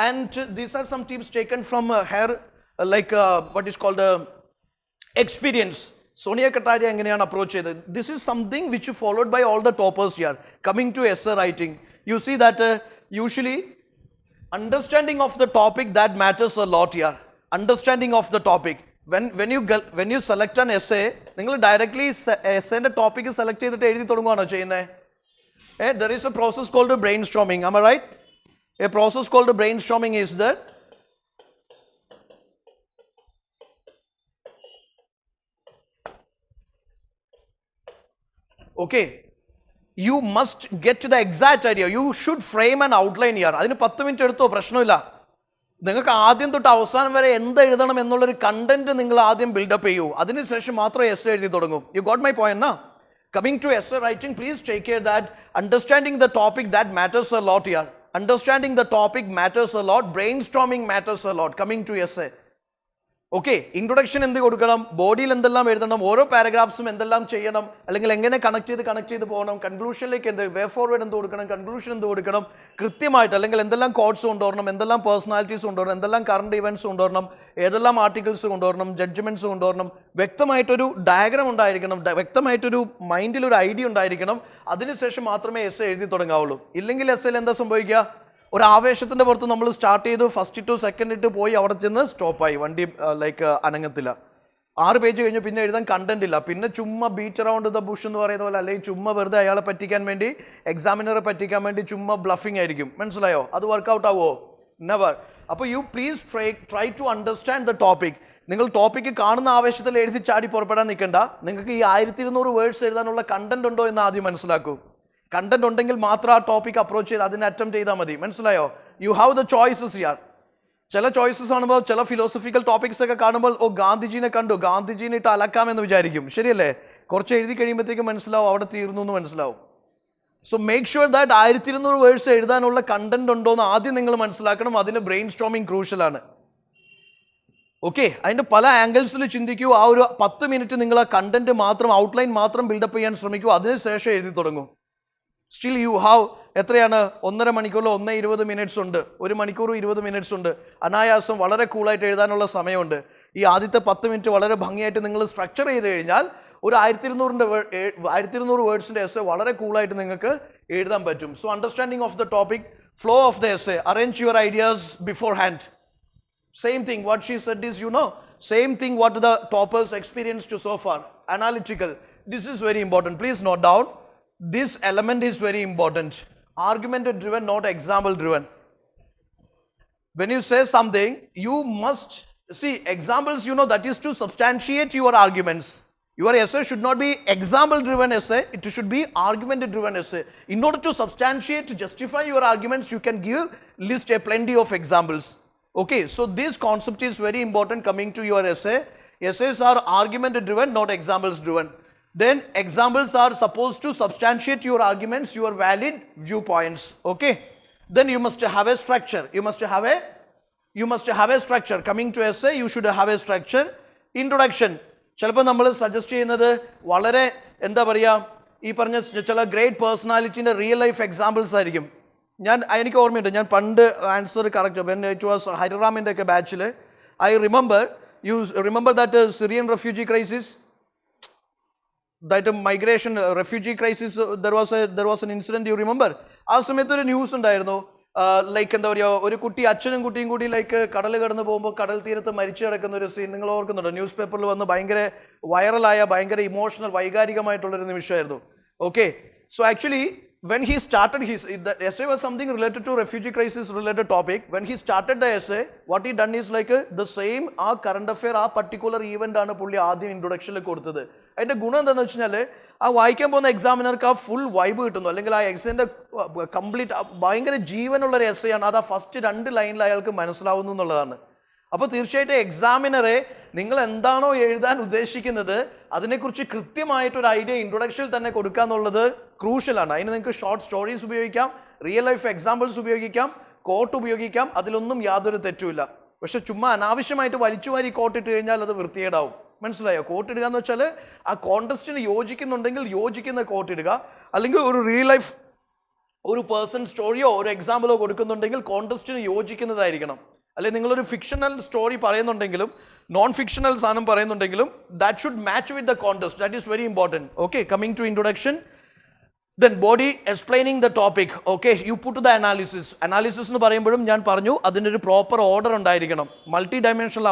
and these are some tips taken from her what is called experience. Sonia Kataria എങ്ങനെയാണ് approach ചെയ്തത്? This is something which you followed by all the toppers here. Coming to essay writing, you see that usually understanding of the topic that matters a lot here. Understanding of the topic. When you select an essay, നിങ്ങൾ directly essayന്റെ topic select ചെയ്തിട്ട് എഴുതി തുടങ്ങുകയാണോ ചെയ്യുന്നത്? There is a process called brainstorming. Am I right? A process called brainstorming is that okay, you must get to the exact idea. You should frame an outline here. അതിന് 10 minute എടുത്തോ, പ്രശ്നമില്ല. നിങ്ങൾക്ക് ആദ്യം തൊട്ട് അവസാനം വരെ എന്ത് എഴുതണം എന്നുള്ളൊരു കണ്ടന്റ് നിങ്ങൾ ആദ്യം ബിൽഡപ്പ് ചെയ്യൂ, അതിനുശേഷം മാത്രമേ എസ്സേ എഴുതി തുടങ്ങും. യു ഗോട്ട് മൈ പോയിന്റ് നാ? Coming to essay writing, please take care that understanding the topic that matters a lot here. Understanding the topic matters a lot. Brainstorming matters a lot. Coming to essay. Okay, introduction എന്ത് കൊടുക്കണം, ബോഡിയിൽ എന്തെല്ലാം എഴുതണം, ഓരോ പാരഗ്രാഫ്സും എന്തെല്ലാം ചെയ്യണം, അല്ലെങ്കിൽ എങ്ങനെ കണക്ട് ചെയ്ത് പോകണം, കൺക്ലൂഷനിലേക്ക് എന്ത് വേ ഫോർവേഡ് എന്ത് കൊടുക്കണം, കൺക്ലൂഷൻ എന്ത് കൊടുക്കണം കൃത്യമായിട്ട്, അല്ലെങ്കിൽ എന്തെല്ലാം കോഡ്സ് കൊണ്ടുവരണം, എന്തെല്ലാം പേഴ്സണാലിറ്റീസ് കൊണ്ടുവരണം, എന്തെല്ലാം കറണ്ട് ഇവൻറ്റ്സ് കൊണ്ടുവരണം, ഏതെല്ലാം ആർട്ടിക്കിൾസ് കൊണ്ടുവരണം, ജഡ്ജ്മെൻറ്റ്സ് കൊണ്ടുവരണം, വ്യക്തമായിട്ടൊരു ഡയഗ്രാം ഉണ്ടായിരിക്കണം, വ്യക്തമായിട്ടൊരു മൈൻഡിൽ ഒരു ഐഡിയ ഉണ്ടായിരിക്കണം. അതിനുശേഷം മാത്രമേ എസ്സേ എഴുതി തുടങ്ങാവുള്ളൂ. ഇല്ലെങ്കിൽ എസ്സേയിൽ എന്താ സംഭവിക്കുക, ഒരു ആവേശത്തിൻ്റെ പുറത്ത് നമ്മൾ സ്റ്റാർട്ട് ചെയ്തു, ഫസ്റ്റ് ഇട്ടു, സെക്കൻഡ് ഇട്ട് പോയി, അവിടെ ചെന്ന് സ്റ്റോപ്പായി, വണ്ടി അനങ്ങത്തില്ല. 6 പേജ് കഴിഞ്ഞു, പിന്നെ എഴുതാൻ കണ്ടന്റ് ഇല്ല, പിന്നെ ചുമ്മാ ബീറ്റ് അറൗണ്ട് ദ ബുഷ് എന്ന് പറയുന്ന പോലെ, അല്ലെങ്കിൽ ചുമ്മാ വെറുതെ അയാളെ പറ്റിക്കാൻ വേണ്ടി, എക്സാമിനറെ പറ്റിക്കാൻ വേണ്ടി ചുമ്മാ ബ്ലഫിംഗ് ആയിരിക്കും. മനസ്സിലായോ? അത് വർക്കൗട്ട് ആവുമോ? നെവർ. അപ്പോൾ you please try to understand the topic. നിങ്ങൾ ടോപ്പിക്ക് കാണുന്ന ആവേശത്തിൽ എഴുതി ചാടി പുറപ്പെടാൻ നിൽക്കണ്ട. നിങ്ങൾക്ക് ഈ 1200 വേർഡ്സ് എഴുതാനുള്ള കണ്ടന്റ് ഉണ്ടോ എന്ന് ആദ്യം മനസ്സിലാക്കൂ. കണ്ടന്റ് ഉണ്ടെങ്കിൽ മാത്രം ആ ടോപ്പിക് അപ്രോച്ച് ചെയ്ത് അതിനെ അറ്റംപ്റ്റ് ചെയ്താൽ മതി. മനസ്സിലായോ? U have the choices here. ചില ചോയ്സസ് കാണുമ്പോൾ, ചില ഫിലോസഫിക്കൽ ടോപ്പിക്സ് ഒക്കെ കാണുമ്പോൾ, ഓ ഗാന്ധിജീനെ കണ്ടു, ഗാന്ധിജീനെ ഇട്ട് അലക്കാമെന്ന് വിചാരിക്കും. ശരിയല്ലേ? കുറച്ച് എഴുതി കഴിയുമ്പോഴത്തേക്കും മനസ്സിലാവും അവിടെ തീർന്നു എന്ന് മനസ്സിലാവും. So make sure that 1200 words എഴുതാനുള്ള കണ്ടന്റ് ഉണ്ടോ എന്ന് ആദ്യം നിങ്ങൾ മനസ്സിലാക്കണം. അതിന് ബ്രെയിൻ സ്റ്റോമിങ് ക്രൂഷ്യലാണ്. ഓക്കെ, അതിൻ്റെ പല ആംഗിൾസിൽ ചിന്തിക്കൂ. ആ ഒരു 10 മിനിറ്റ് നിങ്ങൾ ആ കണ്ടന്റ് മാത്രം, ഔട്ട്ലൈൻ മാത്രം ബിൽഡപ്പ് ചെയ്യാൻ ശ്രമിക്കൂ. അതിനുശേഷം എഴുതി തുടങ്ങും. സ്റ്റിൽ യു ഹാവ് എത്രയാണ്, 1.5 മണിക്കൂറിൽ 1:20 മിനിറ്റ്സ് ഉണ്ട്, 1 മണിക്കൂർ 20 മിനിറ്റ്സ് ഉണ്ട്. അനായാസം വളരെ കൂളായിട്ട് എഴുതാനുള്ള സമയമുണ്ട്. ഈ ആദ്യത്തെ 10 മിനിറ്റ് വളരെ ഭംഗിയായിട്ട് നിങ്ങൾ സ്ട്രക്ചർ ചെയ്ത് കഴിഞ്ഞാൽ ഒരു 1200 വേർഡ്സിൻ്റെ എസ്സേ വളരെ കൂളായിട്ട് നിങ്ങൾക്ക് എഴുതാൻ പറ്റും. So understanding of the topic, flow of the essay, arrange your ideas before hand. Same thing, what she said is, same thing what the toppers experienced so far. Analytical. This is very important. Please note down. This element is very important. Argument driven, not example driven. When you say something, you must see examples, that is to substantiate your arguments. Your essay should not be example driven essay, it should be argument driven essay. In order to substantiate, to justify your arguments, you can list a plenty of examples. Okay, so this concept is very important coming to your essay. Essays are argument driven, not examples driven. Then examples are supposed to substantiate your arguments, your valid viewpoints. Okay, then you must have a structure. You must have a structure. Coming to essay, you should have a structure. Introduction. ചിലപ്പോൾ നമ്മൾ suggest ചെയ്യുന്നത് വളരെ എന്താ പറയുക, ഈ പറഞ്ഞ ചില great പേഴ്സണാലിറ്റീൻ്റെ റിയൽ ലൈഫ് എക്സാമ്പിൾസ് ആയിരിക്കും. എനിക്ക് ഓർമ്മയുണ്ട്, ഞാൻ പണ്ട് answer correct when it was ഹരിറാമിൻ്റെ ഒക്കെ ബാച്ചിൽ I remember that Syrian refugee crisis, that migration refugee crisis, there was an incident, you remember? ആ സമയത്ത് ഒരു ന്യൂസ് ഉണ്ടായിരുന്നു, ലൈക്ക് എന്താ പറയുക, ഒരു കുട്ടി അച്ഛനും കുട്ടിയും കൂടി ലൈക്ക് കടൽ കടന്ന് പോകുമ്പോൾ കടൽ തീരത്ത് മരിച്ചു കിടക്കുന്ന ഒരു സീൻ നിങ്ങൾ ഓർക്കുന്നുണ്ടോ? ന്യൂസ് പേപ്പറിൽ വന്ന് ഭയങ്കര വൈറലായ, ഭയങ്കര ഇമോഷണൽ, വൈകാരികമായിട്ടുള്ളൊരു നിമിഷമായിരുന്നു. Okay, so actually when he started the essay was something related to refugee crisis related topic. When he started the essay, what he done is like the same current affair, particular event ആണ് പുള്ളി ആദ്യം ഇൻട്രൊഡക്ഷനിൽ കൊടുത്തത്. അതിൻ്റെ ഗുണം എന്താണെന്ന് വെച്ച് കഴിഞ്ഞാൽ ആ വായിക്കാൻ പോകുന്ന എക്സാമിനർക്ക് ആ ഫുൾ വൈബ് കിട്ടുന്നു, അല്ലെങ്കിൽ ആ എക്സാമിൻ്റെ കംപ്ലീറ്റ് ഭയങ്കര ജീവനുള്ളൊരു എസ്സേ ആണ്, അത് ആ ഫസ്റ്റ് 2 ലൈനിൽ അയാൾക്ക് മനസ്സിലാവുന്നു എന്നുള്ളതാണ്. അപ്പോൾ തീർച്ചയായിട്ടും എക്സാമിനറെ നിങ്ങൾ എന്താണോ എഴുതാൻ ഉദ്ദേശിക്കുന്നത് അതിനെക്കുറിച്ച് കൃത്യമായിട്ടൊരു ഐഡിയ ഇൻട്രൊഡക്ഷനിൽ തന്നെ കൊടുക്കുക എന്നുള്ളത് ക്രൂഷ്യലാണ്. അതിന് നിങ്ങൾക്ക് ഷോർട്ട് സ്റ്റോറീസ് ഉപയോഗിക്കാം, റിയൽ ലൈഫ് എക്സാമ്പിൾസ് ഉപയോഗിക്കാം, കോട്ട് ഉപയോഗിക്കാം, അതിലൊന്നും യാതൊരു തെറ്റുമില്ല. പക്ഷെ ചുമ്മാ അനാവശ്യമായിട്ട് വലിച്ചു വാരി കോട്ടിട്ട് കഴിഞ്ഞാൽ അത് വൃത്തികേടാവും. മനസ്സിലായോ? കോട്ടിടുക എന്ന് വെച്ചാൽ ആ കോണ്ടസ്റ്റിന് യോജിക്കുന്നുണ്ടെങ്കിൽ യോജിക്കുന്ന കോട്ടിടുക, അല്ലെങ്കിൽ ഒരു റിയൽ ലൈഫ് ഒരു പേഴ്സൺ സ്റ്റോറിയോ ഒരു എക്സാമ്പിളോ കൊടുക്കുന്നുണ്ടെങ്കിൽ കോണ്ടസ്റ്റിന് യോജിക്കുന്നതായിരിക്കണം. അല്ലെങ്കിൽ നിങ്ങളൊരു ഫിക്ഷണൽ സ്റ്റോറി പറയുന്നുണ്ടെങ്കിലും നോൺ ഫിക്ഷണൽ സാധനം പറയുന്നുണ്ടെങ്കിലും that should match with the contest. That is very important. Okay, coming to introduction. Then body explaining the topic. Okay, you put the analysis. Analysis എന്ന് പറയുമ്പോഴും ഞാൻ പറഞ്ഞു അതിനൊരു പ്രോപ്പർ ഓർഡർ ഉണ്ടായിരിക്കണം. Multi dimensional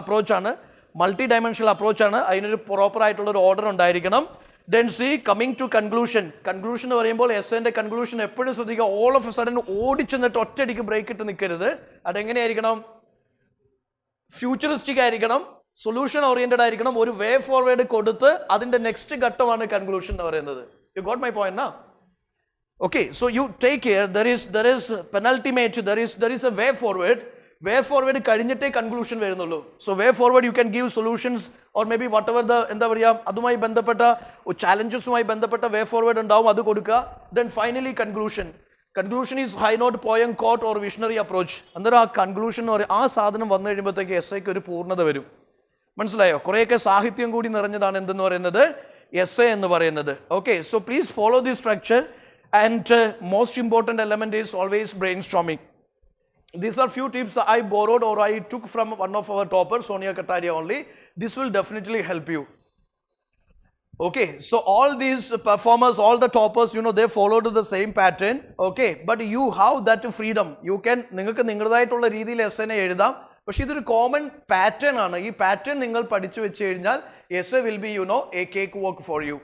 അപ്രോച്ചാണ്, അതിനൊരു പ്രോപ്പർ ആയിട്ടുള്ളൊരു ഓർഡർ ഉണ്ടായിരിക്കണം. Then see coming to conclusion. Conclusion എന്ന് പറയുമ്പോൾ എസ്സേൻ്റെ കൺക്ലൂഷൻ എപ്പോഴും ശ്രദ്ധിക്കുക, ഓൾ ഓഫ് എ സഡൻ ഓടിച്ചെന്നിട്ട് ഒറ്റയടിക്ക് ബ്രേക്ക് ഇട്ട് നിൽക്കരുത്. അതെങ്ങനെയായിരിക്കണം? ഫ്യൂച്ചറിസ്റ്റിക് ആയിരിക്കണം, സൊല്യൂഷൻ ഓറിയന്റഡ് ആയിരിക്കണം, ഒരു വേ ഫോർവേഡ് കൊടുത്ത് അതിൻ്റെ നെക്സ്റ്റ് ഘട്ടമാണ് കൺക്ലൂഷൻ എന്ന് പറയുന്നത്. യു ഗോട്ട് മൈ പോയിന്റ് നാ? Okay, so you take care, there is penultimate, there is a way forward. Way forward കഴിഞ്ഞിട്ടേ കൺക്ലൂഷൻ വരുന്നുള്ളൂ. So way forward you can give solutions or may be what ever the എന്താ പറയുക അതുമായി ബന്ധപ്പെട്ട ചാലഞ്ചസുമായി ബന്ധപ്പെട്ട വേ forward ഉണ്ടാവും, അത് കൊടുക്കുക. Then finally conclusion. Conclusion is high note, poem, quote or visionary approach. അന്നേരം ആ കൺക്ലൂഷൻ എന്ന് പറയും, ആ സാധനം വന്നു കഴിയുമ്പോഴത്തേക്ക് എസ്സേക്ക് ഒരു പൂർണ്ണത വരും. മനസ്സിലായോ? കുറേയൊക്കെ സാഹിത്യം കൂടി നിറഞ്ഞതാണ് എന്തെന്ന് പറയുന്നത്, എസ്സേ എന്ന് പറയുന്നത്. Okay, so please follow the structure and most important element is always brain storming. These are few tips I borrowed or I took from one of our toppers, Sonia Kataria only. This will definitely help you. Okay, so all these performers, all the toppers, you know, they followed the same pattern. Okay, but you have that freedom. You can, നിങ്ങൾക്ക് നിങ്ങളുടേതായിട്ടുള്ള രീതിയിൽ എസ്സേനെ എഴുതാം. പക്ഷേ ഇതൊരു common pattern ആണ്. ഈ pattern നിങ്ങൾ പഠിച്ചു വെച്ച് കഴിഞ്ഞാൽ essay will be, you know, a cake walk for you.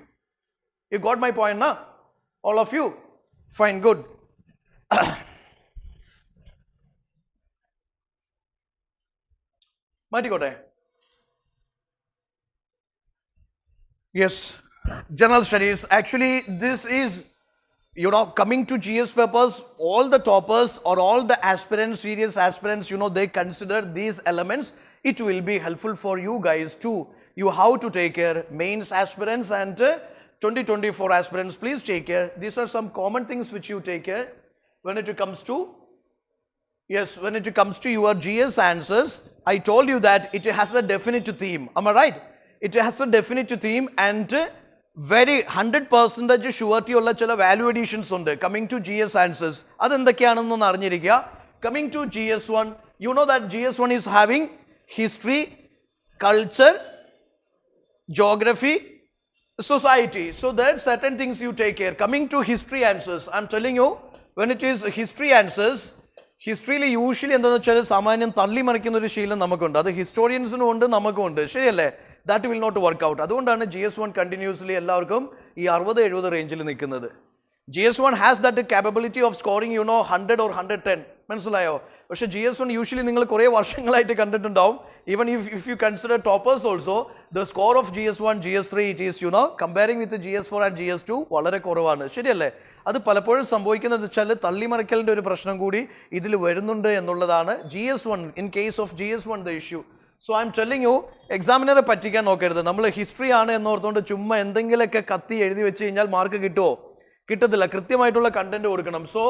You got my point, na? All of you? Fine, good. മാറ്റിക്കോട്ടെ. Yes, general studies. Actually, this is, you know, coming to GS papers, all the toppers or all the aspirants, serious aspirants, you know, they consider these elements. It will be helpful for you guys too. You have to take care. Mains aspirants and 2024 aspirants, please take care. These are some common things which you take care when it comes to, yes, when it comes to your GS answers. I told you that it has a definite theme. Am I right? It has a definite theme and very 100% surety ulla chala value additions undu coming to GS answers. Adu endakkayanennu arnjirikka. Coming to GS1, you know that GS1 is having history, culture, geography, society. So there are certain things you take care. Coming to history answers, I am telling you, when it is history answers, ഹിസ്റ്ററിയിൽ usually എന്താണെന്ന് വെച്ചാൽ സാമാന്യം തള്ളി മറിക്കുന്ന ഒരു ശീലം നമുക്കുണ്ട്. അത് ഹിസ്റ്റോറിയൻസിനും ഉണ്ട്, നമുക്കും ഉണ്ട്. ശരിയല്ലേ? That will not work out. അതുകൊണ്ടാണ് GS1 കണ്ടിന്യൂസ്ലി എല്ലാവർക്കും ഈ 60-70 റേഞ്ചിൽ നിൽക്കുന്നത്. GS1 has that capability of scoring, you know, 100 or 110. മനസ്സിലായോ? പക്ഷേ GS1 യൂഷ്വലി നിങ്ങൾ കുറേ വർഷങ്ങളായിട്ട് കണ്ടിട്ടുണ്ടാവും. Even if you consider toppers also, the score of GS1, GS3, it is, you know, comparing with GS4 and GS2 വളരെ കുറവാണ്. ശരിയല്ലേ? അത് പലപ്പോഴും സംഭവിക്കുന്നത് വെച്ചാൽ തള്ളിമറിക്കലിൻ്റെ ഒരു പ്രശ്നം കൂടി ഇതിൽ വരുന്നുണ്ട് എന്നുള്ളതാണ് GS1, in case of GS1 the issue. So I M telling you, എക്സാമിനറെ പറ്റിക്കാൻ നോക്കരുത്. നമ്മൾ ഹിസ്റ്ററി ആണ് എന്നോർത്തുകൊണ്ട് ചുമ്മാ എന്തെങ്കിലുമൊക്കെ കത്തി എഴുതി വെച്ച് കഴിഞ്ഞാൽ മാർക്ക് കിട്ടുമോ? കിട്ടത്തില്ല. കൃത്യമായിട്ടുള്ള കണ്ടന്റ് കൊടുക്കണം. So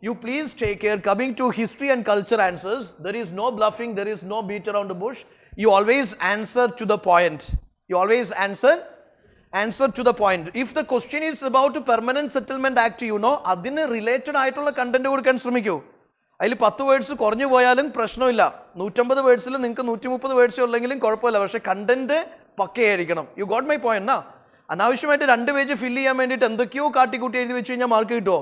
you please take care. Coming to history and culture answers, there is no bluffing, there is no beat around the bush. You always answer to the point. You always answer to the point. If the question is about a permanent settlement act, you know, adine related ആയിട്ടുള്ള content കൊടുക്കാൻ ശ്രമിക്കൂ. അതിൽ 10 words കുറഞ്ഞു പോയാലും പ്രശ്നമില്ല. 150 വേർഡ്സിൽ നിങ്ങൾക്ക് 130 words ഉള്ളെങ്കിലും കുഴപ്പമില്ല. പക്ഷേ കണ്ടന്റ് പക്കയായിരിക്കണം. യു ഗോട്ട് മൈ പോയിന്റ് എന്നാ? അനാവശ്യമായിട്ട് 2 പേജ് ഫില്ല് ചെയ്യാൻ വേണ്ടിയിട്ട് എന്തൊക്കെയോ കാട്ടിക്കൂട്ടി എഴുതി വെച്ച് കഴിഞ്ഞാൽ മാർക്ക് കിട്ടുമോ?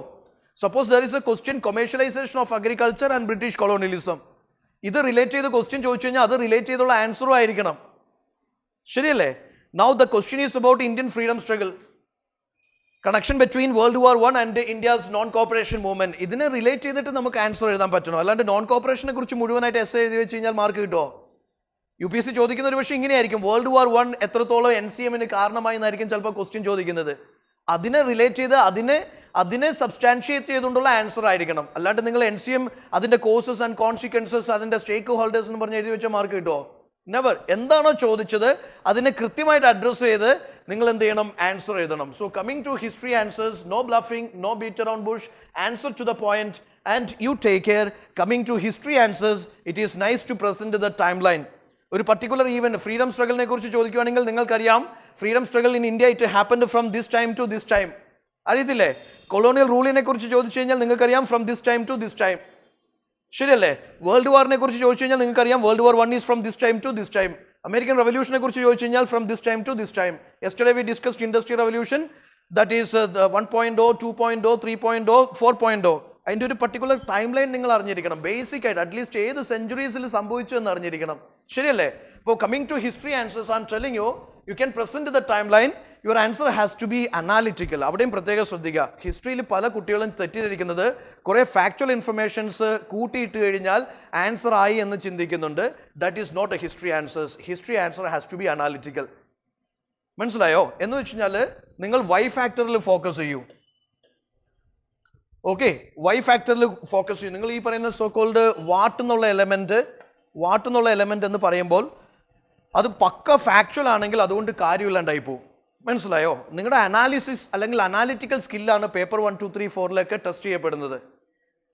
Suppose there is a question, commercialization of agriculture and British colonialism. ഇത് റിലേറ്റ് ചെയ്ത് ക്വസ്റ്റ്യൻ ചോദിച്ചു കഴിഞ്ഞാൽ അത് റിലേറ്റ് ചെയ്തുള്ള ആൻസറും ആയിരിക്കണം. ശരിയല്ലേ? Now the question is about Indian freedom struggle. Connection between World War I and India's non-cooperation movement. ഇതിനെ relate ചെയ്തിട്ട് നമുക്ക് ആൻസർ എഴുതാൻ പറ്റണം. അല്ലാണ്ട് നോൺ കോപ്പറേഷനെ കുറിച്ച് മുഴുവനായിട്ട് എസ് എഴുതി വെച്ച് കഴിഞ്ഞാൽ മാർക്ക് കിട്ടുമോ? UPSC ചോദിക്കുന്ന ഒരു പക്ഷേ ഇങ്ങനെയായിരിക്കും, World War I എത്രത്തോളം NCMന് കാരണമായി എന്നായിരിക്കും ചിലപ്പോൾ ക്വസ്റ്റ്യൻ ചോദിക്കുന്നത്. അതിനെ റിലേറ്റ് ചെയ്ത് അതിനെ സബ്സ്റ്റാൻഷിയേറ്റ് ചെയ്തുകൊണ്ടുള്ള ആൻസർ ആയിരിക്കണം. അല്ലാണ്ട് നിങ്ങൾ NCM അതിൻ്റെ കോസസ് ആൻഡ് കോൺസിക്വൻസസ് അതിൻ്റെ സ്റ്റേക്ക് ഹോൾഡേഴ്സ് എന്ന് പറഞ്ഞ് എഴുതി വെച്ച മാർക്ക് കിട്ടുമോ? നെവർ. എന്താണോ ചോദിച്ചത് അതിനെ കൃത്യമായിട്ട് അഡ്രസ്സ് ചെയ്ത് നിങ്ങൾ എന്ത് ചെയ്യണം? ആൻസർ എഴുതണം. So coming to history answers, no bluffing, no beat around bush, answer to the point and you take care. Coming to history answers, it is nice to present the time line. ഒരു particular event freedom സ്ട്രഗിളിനെ കുറിച്ച് ചോദിക്കുകയാണെങ്കിൽ നിങ്ങൾക്കറിയാം, freedom struggle in India it happened from this time to this time. അറിയത്തില്ലേ? Colonial റൂളിനെ കുറിച്ച് ചോദിച്ചു കഴിഞ്ഞാൽ നിങ്ങൾക്കറിയാം from this time to this time. ശരിയല്ലേ? വേൾഡ് വാറിനെ കുറിച്ച് ചോദിച്ചു കഴിഞ്ഞാൽ നിങ്ങൾക്കറിയാം World War I is from this time to this time. American റവല്യൂഷനെ കുറിച്ച് ചോദിച്ചു കഴിഞ്ഞാൽ from this time to this time. Yesterday we discussed industrial revolution, that is 1.0, 2.0, 3.0, 4.0. അതിൻ്റെ ഒരു പർട്ടിക്കുലർ ടൈം ലൈൻ നിങ്ങൾ അറിഞ്ഞിരിക്കണം. ബേസിക് ആയിട്ട് അറ്റ്ലീസ്റ്റ് ഏത് സെഞ്ചുറീസിൽ സംഭവിച്ചു എന്ന് അറിഞ്ഞിരിക്കണം. ശരിയല്ലേ? അപ്പോൾ coming to history answers, I M telling you, you can present the time line. Your answer has to be analytical. അവിടെയും പ്രത്യേകം ശ്രദ്ധിക്കുക. ഹിസ്റ്ററിയിൽ പല കുട്ടികളും തെറ്റിദ്ധരിക്കുന്നത് കുറേ ഫാക്ച്വൽ ഇൻഫർമേഷൻസ് കൂട്ടിയിട്ട് കഴിഞ്ഞാൽ ആൻസർ ആയി എന്ന് ചിന്തിക്കുന്നുണ്ട്. That is not a history answers. History answer has to be analytical. മനസ്സിലായോ? എന്ന് വെച്ച് കഴിഞ്ഞാൽ നിങ്ങൾ വൈ ഫാക്ടറിൽ ഫോക്കസ് ചെയ്യൂ. ഓക്കെ, വൈ ഫാക്ടറിൽ ഫോക്കസ് ചെയ്യും. നിങ്ങൾ ഈ പറയുന്ന സോ കോൾഡ് വാട്ട് എന്നുള്ള എലമെന്റ് എന്ന് പറയുമ്പോൾ അത് പക്ക ഫാക്ച്വൽ ആണെങ്കിൽ അതുകൊണ്ട് കാര്യമില്ലാണ്ടായി പോകും. മനസ്സിലായോ? നിങ്ങളുടെ അനാലിസിസ് അല്ലെങ്കിൽ അനാലിറ്റിക്കൽ സ്കില്ലാണ് പേപ്പർ 1, 2, 3, 4 ടെസ്റ്റ് ചെയ്യപ്പെടുന്നത്.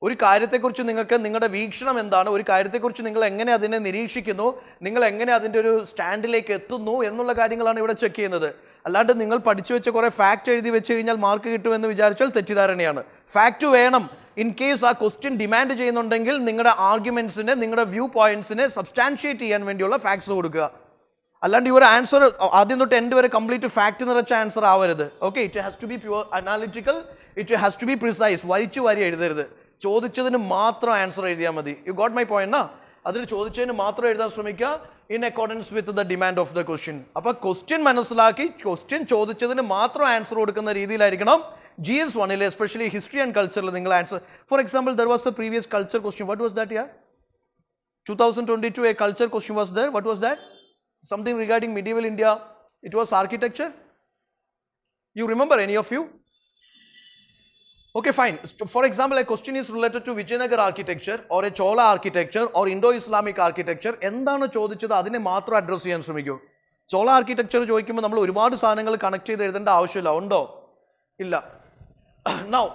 ഒരു കാര്യത്തെക്കുറിച്ച് നിങ്ങൾക്ക് നിങ്ങളുടെ വീക്ഷണം എന്താണ്, ഒരു കാര്യത്തെക്കുറിച്ച് നിങ്ങൾ എങ്ങനെ അതിനെ നിരീക്ഷിക്കുന്നു, നിങ്ങൾ എങ്ങനെ അതിൻ്റെ ഒരു സ്റ്റാൻഡിലേക്ക് എത്തുന്നു എന്നുള്ള കാര്യങ്ങളാണ് ഇവിടെ ചെക്ക് ചെയ്യുന്നത്. അല്ലാണ്ട് നിങ്ങൾ പഠിച്ചു വെച്ച കുറേ ഫാക്റ്റ് എഴുതി വെച്ച് കഴിഞ്ഞാൽ മാർക്ക് കിട്ടുമെന്ന് വിചാരിച്ചാൽ തെറ്റിദ്ധാരണയാണ്. ഫാക്റ്റ് വേണം. ഇൻ കേസ് ആ ക്വസ്റ്റ്യൻ ഡിമാൻഡ് ചെയ്യുന്നുണ്ടെങ്കിൽ നിങ്ങളുടെ ആർഗ്യുമെൻറ്റ്സിനെ, നിങ്ങളുടെ വ്യൂ പോയിന്റ്സിനെ സബ്സ്റ്റാൻഷിയേറ്റ് ചെയ്യാൻ വേണ്ടിയുള്ള ഫാക്ട്സ് കൊടുക്കുക. അല്ലാണ്ട് ഈ ഒരു ആൻസർ ആദ്യം തൊട്ട് എൻഡ് വരെ കംപ്ലീറ്റ് ഫാക്റ്റ് നിറച്ച ആൻസർ ആവരുത്. Okay, it has to be pure analytical, it has to be precise. വലിച്ചു വാരി എഴുതരുത്. ചോദിച്ചതിന് മാത്രം ആൻസർ എഴുതിയാൽ മതി. You got my point. അതിന് ചോദിച്ചതിന് മാത്രം എഴുതാൻ ശ്രമിക്കുക in accordance with the demand of the question. അപ്പോൾ ക്വസ്റ്റ്യൻ മനസ്സിലാക്കി ക്വസ്റ്റ്യൻ ചോദിച്ചതിന് മാത്രം ആൻസർ കൊടുക്കുന്ന രീതിയിലായിരിക്കണം GS1 എസ്പെഷ്യലി ഹിസ്റ്ററി ആൻഡ് കൾച്ചറിൽ നിങ്ങൾ answer. For example, there was A previous culture question. What was that? 2022 a culture question was there. What was that? Something regarding medieval India. It was architecture. You remember any of you? Okay, fine. For example, a question is related to Vijayanagar architecture or a Chola architecture or Indo-Islamic architecture. എന്താണ് ചോദിച്ചത് അതിനെ മാത്രം address ചെയ്യാൻ ശ്രമിക്കൂ. Chola architecture ചോദിക്കുമ്പോൾ നമ്മൾ ഒരുപാട് സാധനങ്ങൾ connect ചെയ്ത് എഴുതേണ്ട ആവശ്യമില്ല. ഉണ്ടോ? ഇല്ല. Now,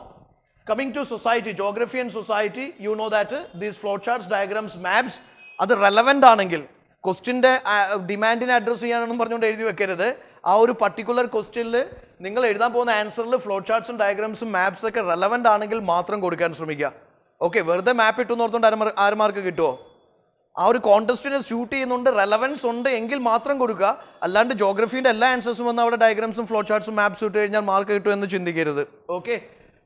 coming to society, geography and society, you know that these flowcharts, diagrams, maps, അത് റെലവൻ്റ് ആണെങ്കിൽ ക്വസ്റ്റ്യൻ്റെ ഡിമാൻഡിനെ അഡ്രസ്സ് ചെയ്യാനെന്നും പറഞ്ഞുകൊണ്ട് എഴുതി വെക്കരുത്. ആ ഒരു പർട്ടിക്കുലർ ക്വസ്റ്റ്യനിൽ നിങ്ങൾ എഴുതാൻ പോകുന്ന ആൻസറിൽ ഫ്ലോ ചാർട്ട്സും ഡയഗ്രാംസും മാപ്സ് ഒക്കെ റെലവൻ്റ് ആണെങ്കിൽ മാത്രം കൊടുക്കാൻ ശ്രമിക്കുക. ഓക്കെ, വെറുതെ മാപ്പ് ഇട്ടു ഓർത്തുകൊണ്ട് ആറ് മാർക്ക് കിട്ടുമോ? ആ ഒരു കോൺടെസ്റ്റിനെ ഷൂട്ട് ചെയ്യുന്നുണ്ട്, റെലവൻസ് ഉണ്ട് എങ്കിൽ മാത്രം കൊടുക്കുക. അല്ലാണ്ട് ജോഗ്രഫീൻ്റെ എല്ലാ ആൻസേഴ്സും വന്ന് അവിടെ ഡയഗ്രാംസും ഫ്ലോ ചാർട്ട്സും മാപ്സും ഇട്ട് കഴിഞ്ഞാൽ മാർക്ക് കിട്ടുമെന്ന് ചിന്തിക്കരുത്. Okay,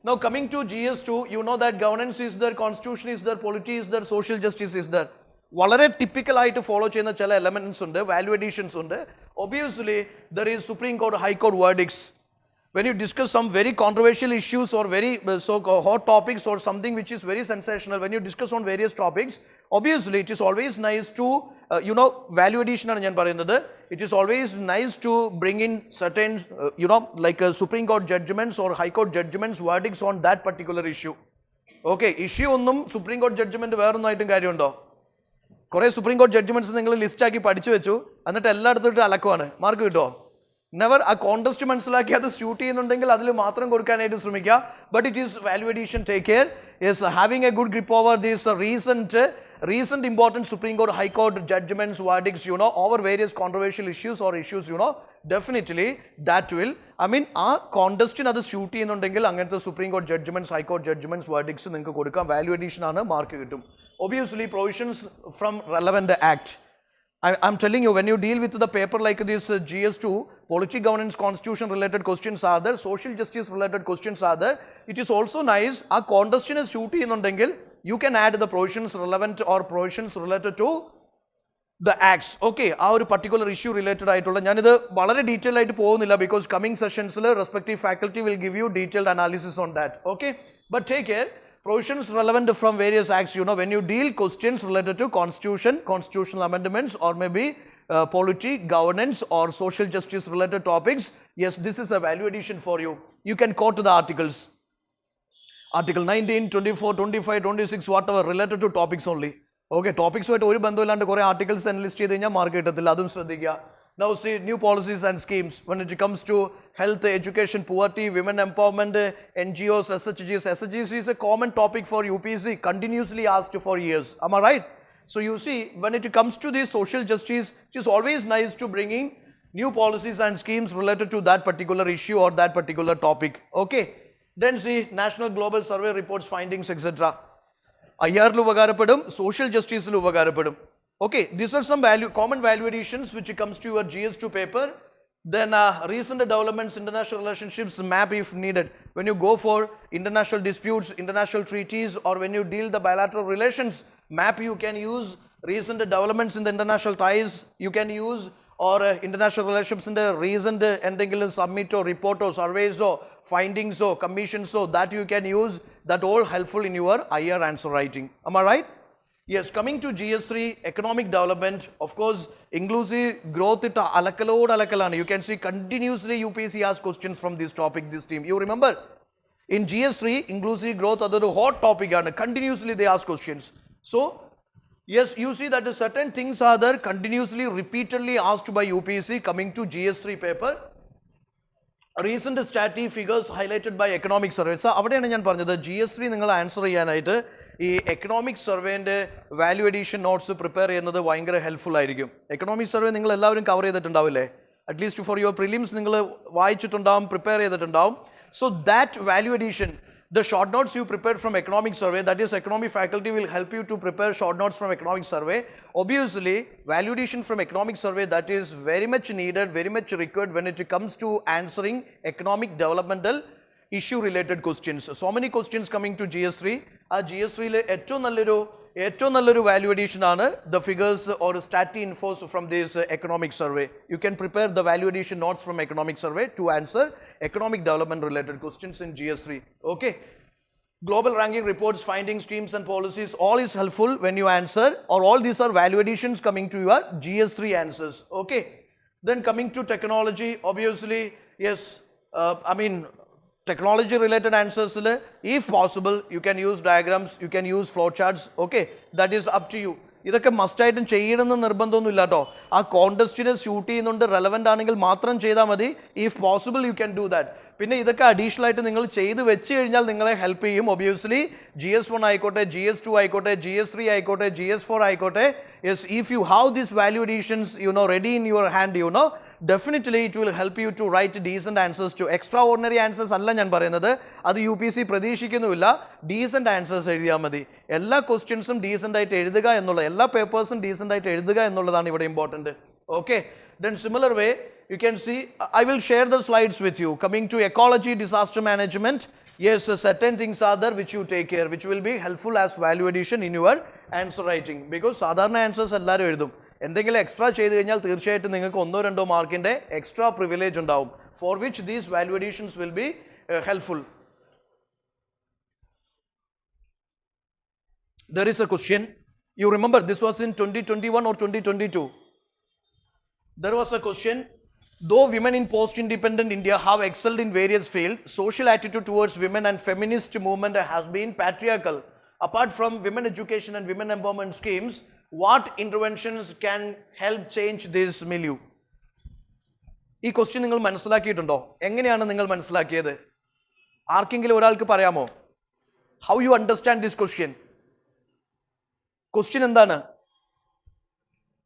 now coming to GS2, you know that governance is there, constitution is there, polity is there, social justice is there. വളരെ ടിപ്പിക്കൽ ആയിട്ട് ഫോളോ ചെയ്യുന്ന ചില എലമെന്റ്സ് ഉണ്ട്, വാല്യൂ അഡീഷൻസ് ഉണ്ട്. Obviously there is supreme court, high court verdicts. when you discuss some very controversial issues or very hot topics or something which is very sensational, when you discuss on various topics, obviously it is always nice to, value addition ആണ് ഞാൻ പറയുന്നത്. It is always nice to bring in certain, like Supreme Court judgments or High Court judgments, verdicts on that particular issue. Okay, issue ഒന്നും Supreme Court judgment വേറൊന്നായിട്ടും കാര്യമുണ്ടോ? കുറേ Supreme Court judgments നിങ്ങൾ ലിസ്റ്റാക്കി പഠിച്ചു വെച്ചു, എന്നിട്ട് എല്ലായിടത്തോട്ട് അലക്കുവാണ്, മാർക്ക് കിട്ടുമോ? നെവർ. ആ കോണ്ടസ്റ്റ് മനസ്സിലാക്കി അത് ഷൂട്ട് ചെയ്യുന്നുണ്ടെങ്കിൽ അതിൽ മാത്രം കൊടുക്കാനായിട്ട് ശ്രമിക്കുക. But it is value addition. Take care. Yes, having a good grip over these recent important Supreme Court, High Court judgments, verdicts, over various controversial issues or issues, definitely that will, ആ കോണ്ടസ്റ്റിന് അത് shoot ചെയ്യുന്നുണ്ടെങ്കിൽ അങ്ങനത്തെ Supreme Court judgments, High Court judgments, verdicts നിങ്ങൾക്ക് കൊടുക്കാം. Value addition ആണ്, mark കിട്ടും. Obviously, provisions from relevant act. I'm telling you, when you deal with the paper like this GS2, polity governance, constitution related questions are there, social justice related questions are there. It is also nice, a contestant is shoot in you can add the provisions relevant or provisions related to the acts. Okay, our particular issue related ആയിട്ടുള്ള ഞാനിത് വളരെ detail ആയിട്ട് പോകുന്നില്ല, because coming sessions respective faculty will give you detailed analysis on that. Okay, but take care. Provisions relevant from various acts, when you deal questions related to constitution, constitutional amendments, or maybe polity, governance, or social justice related topics, yes, this is a value addition for you. You can quote the articles. Article 19, 24, 25, 26, whatever, related to topics only. Okay, topics with ഒരു ബന്ധമില്ലാണ്ട് കുറേ articles enlist ചെയ്ത് കഴിഞ്ഞാൽ mark കിട്ടത്തില്ല, അതും ശ്രദ്ധിക്കുക. Now see, new policies and schemes when it comes to health, education, poverty, women empowerment, NGOs, SHGs. SHGs is a common topic for UPSC, continuously asked for years. Am I right? So you see, when it comes to the social justice, it is always nice to bring in new policies and schemes related to that particular issue or that particular topic. Okay. Then see, national global survey reports, findings, etc. IR-lu ഉപകാരപ്പെടും, social justice-lu ഉപകാരപ്പെടും. Okay, these are some common value additions which comes to your GS2 paper. Then recent developments, international relationships map if needed. When you go for international disputes, international treaties, or when you deal the bilateral relations, map you can use recent developments in the international ties, you can use, or international relations in the recent endengilen submit or report or surveys or findings or commissions, so that you can use that all helpful in your IR answer writing. Am I right? Yes, coming to GS3, economic development, of course, inclusive growth, you can see continuously UPSC asks questions from this topic, this team. You remember, in GS3, inclusive growth, other hot topic, continuously they ask questions. So, yes, you see that certain things are there continuously, repeatedly asked by UPSC coming to GS3 paper. Recent static figures highlighted by economic survey. So, അവിടെയാണ് ഞാൻ പറഞ്ഞത് GS3 നിങ്ങൾ answer ചെയ്യാനായിട്ട് ഈ economic സർവേൻ്റെ value addition notes prepare ചെയ്യുന്നത് ഭയങ്കര helpful ആയിരിക്കും. എക്കണോമിക് സർവേ നിങ്ങൾ എല്ലാവരും കവർ ചെയ്തിട്ടുണ്ടാവില്ലേ? അറ്റ്ലീസ്റ്റ് ഫോർ യുവർ പ്രിലിംസ് നിങ്ങൾ വായിച്ചിട്ടുണ്ടാവും, പ്രിപ്പയർ ചെയ്തിട്ടുണ്ടാവും. So that value addition, the short notes you prepared from economic survey, that is economic faculty will help you to prepare short notes from economic survey. Obviously, value addition from economic survey, that is very much needed, very much required when it comes to answering economic developmental issue related questions. So many questions coming to GS3. GS3 le ഏറ്റവും നല്ലൊരു value addition ആണ് the figures or stat infos from this economic survey. You can prepare the value addition notes from economic survey to answer economic development related questions in GS3. Okay. Global ranking reports, findings, schemes and policies, all is helpful when you answer, or all these are value additions coming to your GS3 answers. Okay. Then coming to technology, obviously, yes, technology related answers, if possible, you can use diagrams, you can use flowcharts. Okay, that is up to you. ഇതൊക്കെ മസ്റ്റായിട്ടും ചെയ്യണമെന്ന് നിർബന്ധമൊന്നുമില്ല കേട്ടോ. ആ കോണ്ടസ്റ്റിനെ shoot ചെയ്യുന്നുണ്ട്, relevant ആണെങ്കിൽ മാത്രം ചെയ്താൽ മതി. If possible you can do that. പിന്നെ ഇതൊക്കെ അഡീഷണൽ ആയിട്ട് നിങ്ങൾ ചെയ്ത് വെച്ച് കഴിഞ്ഞാൽ നിങ്ങളെ ഹെൽപ്പ് ചെയ്യും. ഒബ്വിയസ്ലി GS1 ആയിക്കോട്ടെ, GS2 ആയിക്കോട്ടെ, GS3 ആയിക്കോട്ടെ, GS4 ആയിക്കോട്ടെ. Yes, if you have these value additions, ready in your hand, definitely it will help you to write decent answers to extraordinary answers. അല്ല ഞാൻ പറയുന്നത്, അത് UPSC പ്രതീക്ഷിക്കുന്നുമില്ല. ഡീസൻറ്റ് ആൻസേഴ്സ് എഴുതിയാൽ മതി. എല്ലാ ക്വസ്റ്റ്യൻസും ഡീസൻ്റ് ആയിട്ട് എഴുതുക എന്നുള്ളത്, എല്ലാ പേപ്പേഴ്സും ഡീസൻ്റ് ആയിട്ട് എഴുതുക എന്നുള്ളതാണ് ഇവിടെ important. Okay, then similar way you can see, I will share the slides with you. Coming to ecology, disaster management, yes, certain things are there which you take care, which will be helpful as value addition in your answer writing. Because sadharna answers ellarum ezhudum, എന്തെങ്കിലും extra ചെയ്ത് കഴിഞ്ഞാൽ തീർച്ചയായിട്ടും നിങ്ങൾക്ക് 1-2 മാർക്കിൻ്റെ extra privilege ഉണ്ടാവും, for which these value additions will be helpful. There is a question. You remember this was in 2021 or 2022. There was a question. Though women in post-independent India have excelled in various fields, social attitude towards women and feminist movement has been patriarchal. Apart from women education and women empowerment schemes, what interventions can help change this milieu? ഈ question നിങ്ങൾ മനസ്സിലാക്കിയിട്ടുണ്ടോ? എങ്ങനെയാണ് നിങ്ങൾ മനസ്സിലാക്കിയത്? ആർക്കെങ്കിലും ഒരാൾക്ക് പറയാമോ? How you understand this question? Question എന്താണ്?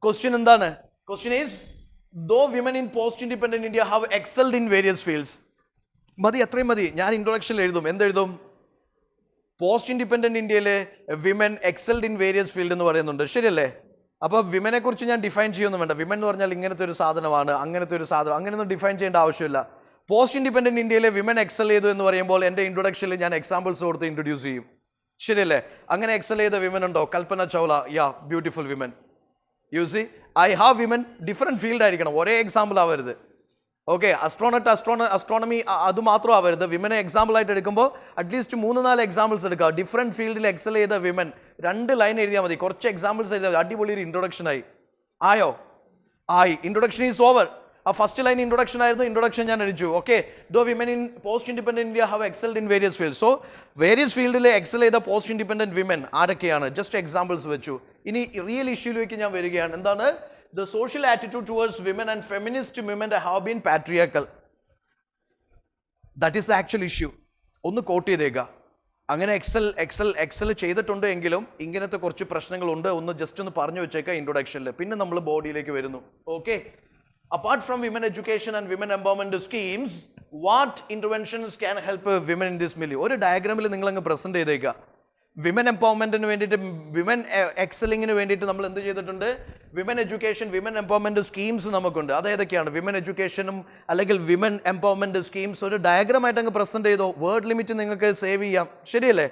Question is, though women in post-independent India have excelled in various fields. മതി, അത്രയും മതി. ഞാൻ ഇൻട്രൊഡക്ഷനിൽ എഴുതും. എന്തെഴുതും? പോസ്റ്റ് ഇൻഡിപെൻഡൻറ്റ് ഇന്ത്യയിലെ വിമൻ എക്സൽഡ് ഇൻ വേരിയസ് ഫീൽഡ് എന്ന് പറയുന്നുണ്ട്, ശരിയല്ലേ? അപ്പോൾ വിമനെ കുറിച്ച് ഞാൻ ഡിഫൈൻ ചെയ്യൊന്നും വേണ്ട. വിമൻ എന്ന് പറഞ്ഞാൽ ഇങ്ങനത്തെ ഒരു സാധനമാണ്, അങ്ങനത്തെ ഒരു സാധനം, അങ്ങനെയൊന്നും ഡിഫൈൻ ചെയ്യേണ്ട ആവശ്യമില്ല. പോസ്റ്റ് ഇൻഡിപെൻഡൻറ്റ് ഇന്ത്യയിലെ വിമൻ എക്സൽ ചെയ്തു എന്ന് പറയുമ്പോൾ എൻ്റെ ഇൻട്രൊഡക്ഷനിൽ ഞാൻ എക്സാമ്പിൾസ് കൊടുത്ത് ഇൻട്രൊഡ്യൂസ് ചെയ്യും, ശരിയല്ലേ? അങ്ങനെ എക്സൽ ചെയ്ത വിമൻ ഉണ്ടോ? Kalpana Chawla, yeah, beautiful women. You see, I have women different field ആയിരിക്കണം, ഒരേ എക്സാമ്പിൾ ആവരുത്. ഓക്കെ, അസ്ട്രോണമി അത് മാത്രം ആവരുത്. വിമനെ എക്സാമ്പിൾ ആയിട്ട് എടുക്കുമ്പോൾ അറ്റ്ലീസ്റ്റ് 3-4 എക്സാമ്പിൾസ് എടുക്കുക. ഡിഫറെൻറ്റ് ഫീൽഡിൽ എക്സൽ ചെയ്ത വിമൻ 2 ലൈൻ എഴുതിയാൽ മതി, കുറച്ച് എക്സാമ്പിൾസ് എഴുതിയാൽ മതി. അടിപൊളി ഒരു ഇൻട്രൊഡക്ഷനായി. ആയോ? ആയി. Introduction is over. ആ ഫസ്റ്റ് ലൈൻ ഇൻട്രൊഡക്ഷൻ ആയിരുന്നു, ഇൻട്രൊഡക്ഷൻ ഞാൻ അടിച്ചു. Okay, those women in post independent India have excelled in various field. So various ഫീൽഡിൽ എക്സൽ ചെയ്ത പോസ്റ്റ് ഇൻഡിപെൻഡൻറ്റ് വിമൻ ആരൊക്കെയാണ്? ജസ്റ്റ് എക്സാമ്പിൾസ് വെച്ചു. ഇനി റിയൽ ഇഷ്യൂയിലേക്ക് ഞാൻ വരികയാണ്. എന്താണ്? The social attitude towards women and feminist movement have been patriarchal. That is the actual issue. ഒന്ന് coat ചെയ്തേക്കുക. അങ്ങനെ എക്സൽ ചെയ്തിട്ടുണ്ട് എങ്കിലും ഇങ്ങനത്തെ കുറച്ച് പ്രശ്നങ്ങളുണ്ട്, ഒന്ന് ജസ്റ്റ് ഒന്ന് പറഞ്ഞു വെച്ചേക്കുക ഇൻട്രൊഡക്ഷനിൽ. പിന്നെ നമ്മൾ ബോഡിയിലേക്ക് വരുന്നു. Okay, apart from women education and women empowerment schemes, what interventions can help women in this milieu? ഒരു ഡയഗ്രാമിൽ നിങ്ങൾ അങ്ങ് പ്രസന്റ് ചെയ്തേക്കുക. വിമൻ എംപവർമെൻറ്റിന് വേണ്ടിയിട്ട്, വിമൻ എക്സലിങ്ങിന് വേണ്ടിയിട്ട് നമ്മൾ എന്ത് ചെയ്തിട്ടുണ്ട്? Women education, women empowerment schemes നമുക്കുണ്ട്. അതേതൊക്കെയാണ്? വിമൻ എഡ്യൂക്കേഷനും അല്ലെങ്കിൽ വിമൻ എംപവർമെൻറ്റ് സ്കീംസ് ഒരു ഡയഗ്രാമായിട്ട് അങ്ങ് പ്രസന്റ് ചെയ്തോ. വേർഡ് ലിമിറ്റ് നിങ്ങൾക്ക് സേവ് ചെയ്യാം, ശരിയല്ലേ?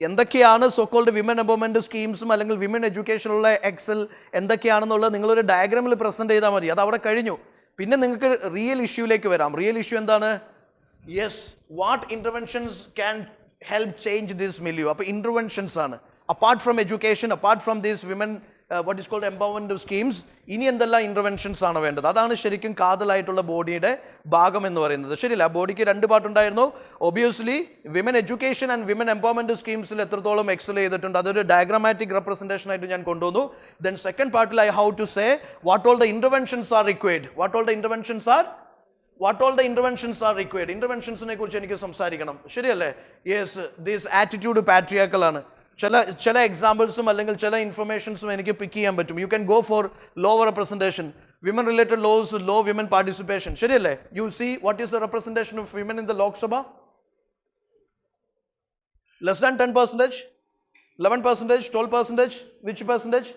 എന്തൊക്കെയാണ് സോക്കോൾഡ് വിമൻ എംപവർമെൻറ്റ് സ്കീംസും അല്ലെങ്കിൽ വിമൻ എഡ്യൂക്കേഷനുള്ള എക്സൽ എന്തൊക്കെയാണെന്നുള്ളത് നിങ്ങളൊരു ഡയഗ്രാമിൽ പ്രസന്റ് ചെയ്താൽ മതി. അത് അവിടെ കഴിഞ്ഞു. പിന്നെ നിങ്ങൾക്ക് റിയൽ ഇഷ്യൂയിലേക്ക് വരാം. റിയൽ ഇഷ്യൂ എന്താണ്? Yes, what interventions can help change this milieu. അപ്പോൾ ഇൻ്റർവെൻഷൻസ് ആണ്. Apart from education, apart from these women what is called empowerment schemes, ഇനി എന്തെല്ലാം ഇൻ്റർവെൻഷൻസ് ആണ് വേണ്ടത്? അതാണ് ശരിക്കും കാതലായിട്ടുള്ള ബോഡിയുടെ ഭാഗം എന്ന് പറയുന്നത്, ശരിയല്ല? ബോഡിക്ക് 2 പാർട്ടുണ്ടായിരുന്നു. Obviously women education and women empowerment സ്കീംസിൽ എത്രത്തോളം എക്സൽ ചെയ്തിട്ടുണ്ട് അതൊരു ഡയഗ്രാമാറ്റിക് റെപ്രസെൻറ്റേഷൻ ആയിട്ട് ഞാൻ കൊണ്ടുവന്നു. ദെൻ സെക്കൻഡ് പാർട്ടിൽ I how to say what all the interventions are required. What all the interventions are required. ഇൻ്റർവെൻഷൻസിനെ കുറിച്ച് എനിക്ക് സംസാരിക്കണം, ശരിയല്ലേ? യെസ്, ദിസ് ആറ്റിറ്റ്യൂഡ് പാട്രിയാർക്കൽ ആണ്. ചില എക്സാമ്പിൾസും അല്ലെങ്കിൽ ചില ഇൻഫർമേഷൻസും എനിക്ക് പിക്ക് ചെയ്യാൻ പറ്റും. You can go for lower representation, women related laws, low women participation, ശരിയല്ലേ? You see what is the representation of women in the Lok Sabha? Less than 10%, 11%, 12%, which percentage?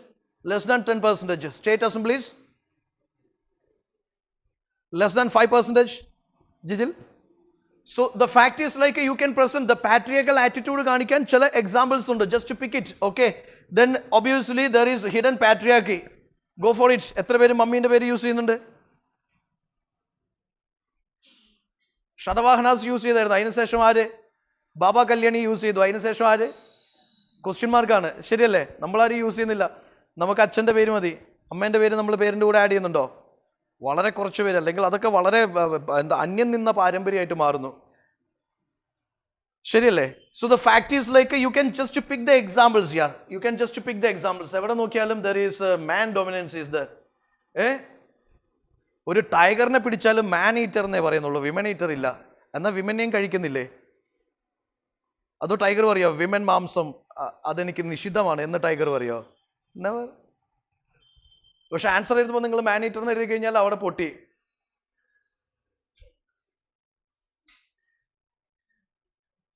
Less than 10%. State assemblies? Less than 5%, Jijil. So the fact is like you can present the patriarchal attitude കാണിക്കാൻ ചില examples ഉണ്ട്, just to pick it. Okay, then obviously there is hidden patriarchy. Go for it. എത്ര പേര് മമ്മീൻ്റെ പേര് use ചെയ്യുന്നുണ്ട്? Satavahanas use ചെയ്തായിരുന്നു, അതിനുശേഷം ആര്? ബാബ കല്യാണി യൂസ് ചെയ്തു, അതിനുശേഷം ആര്? ക്വസ്റ്റ്യൻ മാർക്കാണ്, ശരിയല്ലേ? നമ്മളാരും യൂസ് ചെയ്യുന്നില്ല. നമുക്ക് അച്ഛൻ്റെ പേര് മതി. അമ്മേൻ്റെ പേര് നമ്മൾ പേരിൻ്റെ കൂടെ ആഡ് ചെയ്യുന്നുണ്ടോ? വളരെ കുറച്ച് പേര്, അല്ലെങ്കിൽ അതൊക്കെ വളരെ അന്യം നിന്ന പാരമ്പര്യമായിട്ട് മാറുന്നു, ശരിയല്ലേ? So the fact is like you can just pick the examples here. You can just pick the examples. എവിടെ നോക്കിയാലും there is man dominance is there. ഒരു ടൈഗറിനെ പിടിച്ചാലും മാൻ ഈറ്റർ എന്നേ പറയുന്നുള്ളൂ, വിമൻ ഈറ്റർ ഇല്ല. എന്നാൽ വിമനെയും കഴിക്കുന്നില്ലേ? അതോ ടൈഗർ പറയോ വിമൻ മാംസം അതെനിക്ക് നിഷിദ്ധമാണ് എന്ന് ടൈഗർ പറയോ? നെവർ. പക്ഷെ ആൻസർ എഴുതുമ്പോൾ നിങ്ങൾ മാൻ ഈറ്റർ എന്ന് എഴുതി കഴിഞ്ഞാൽ അവിടെ പൊട്ടി.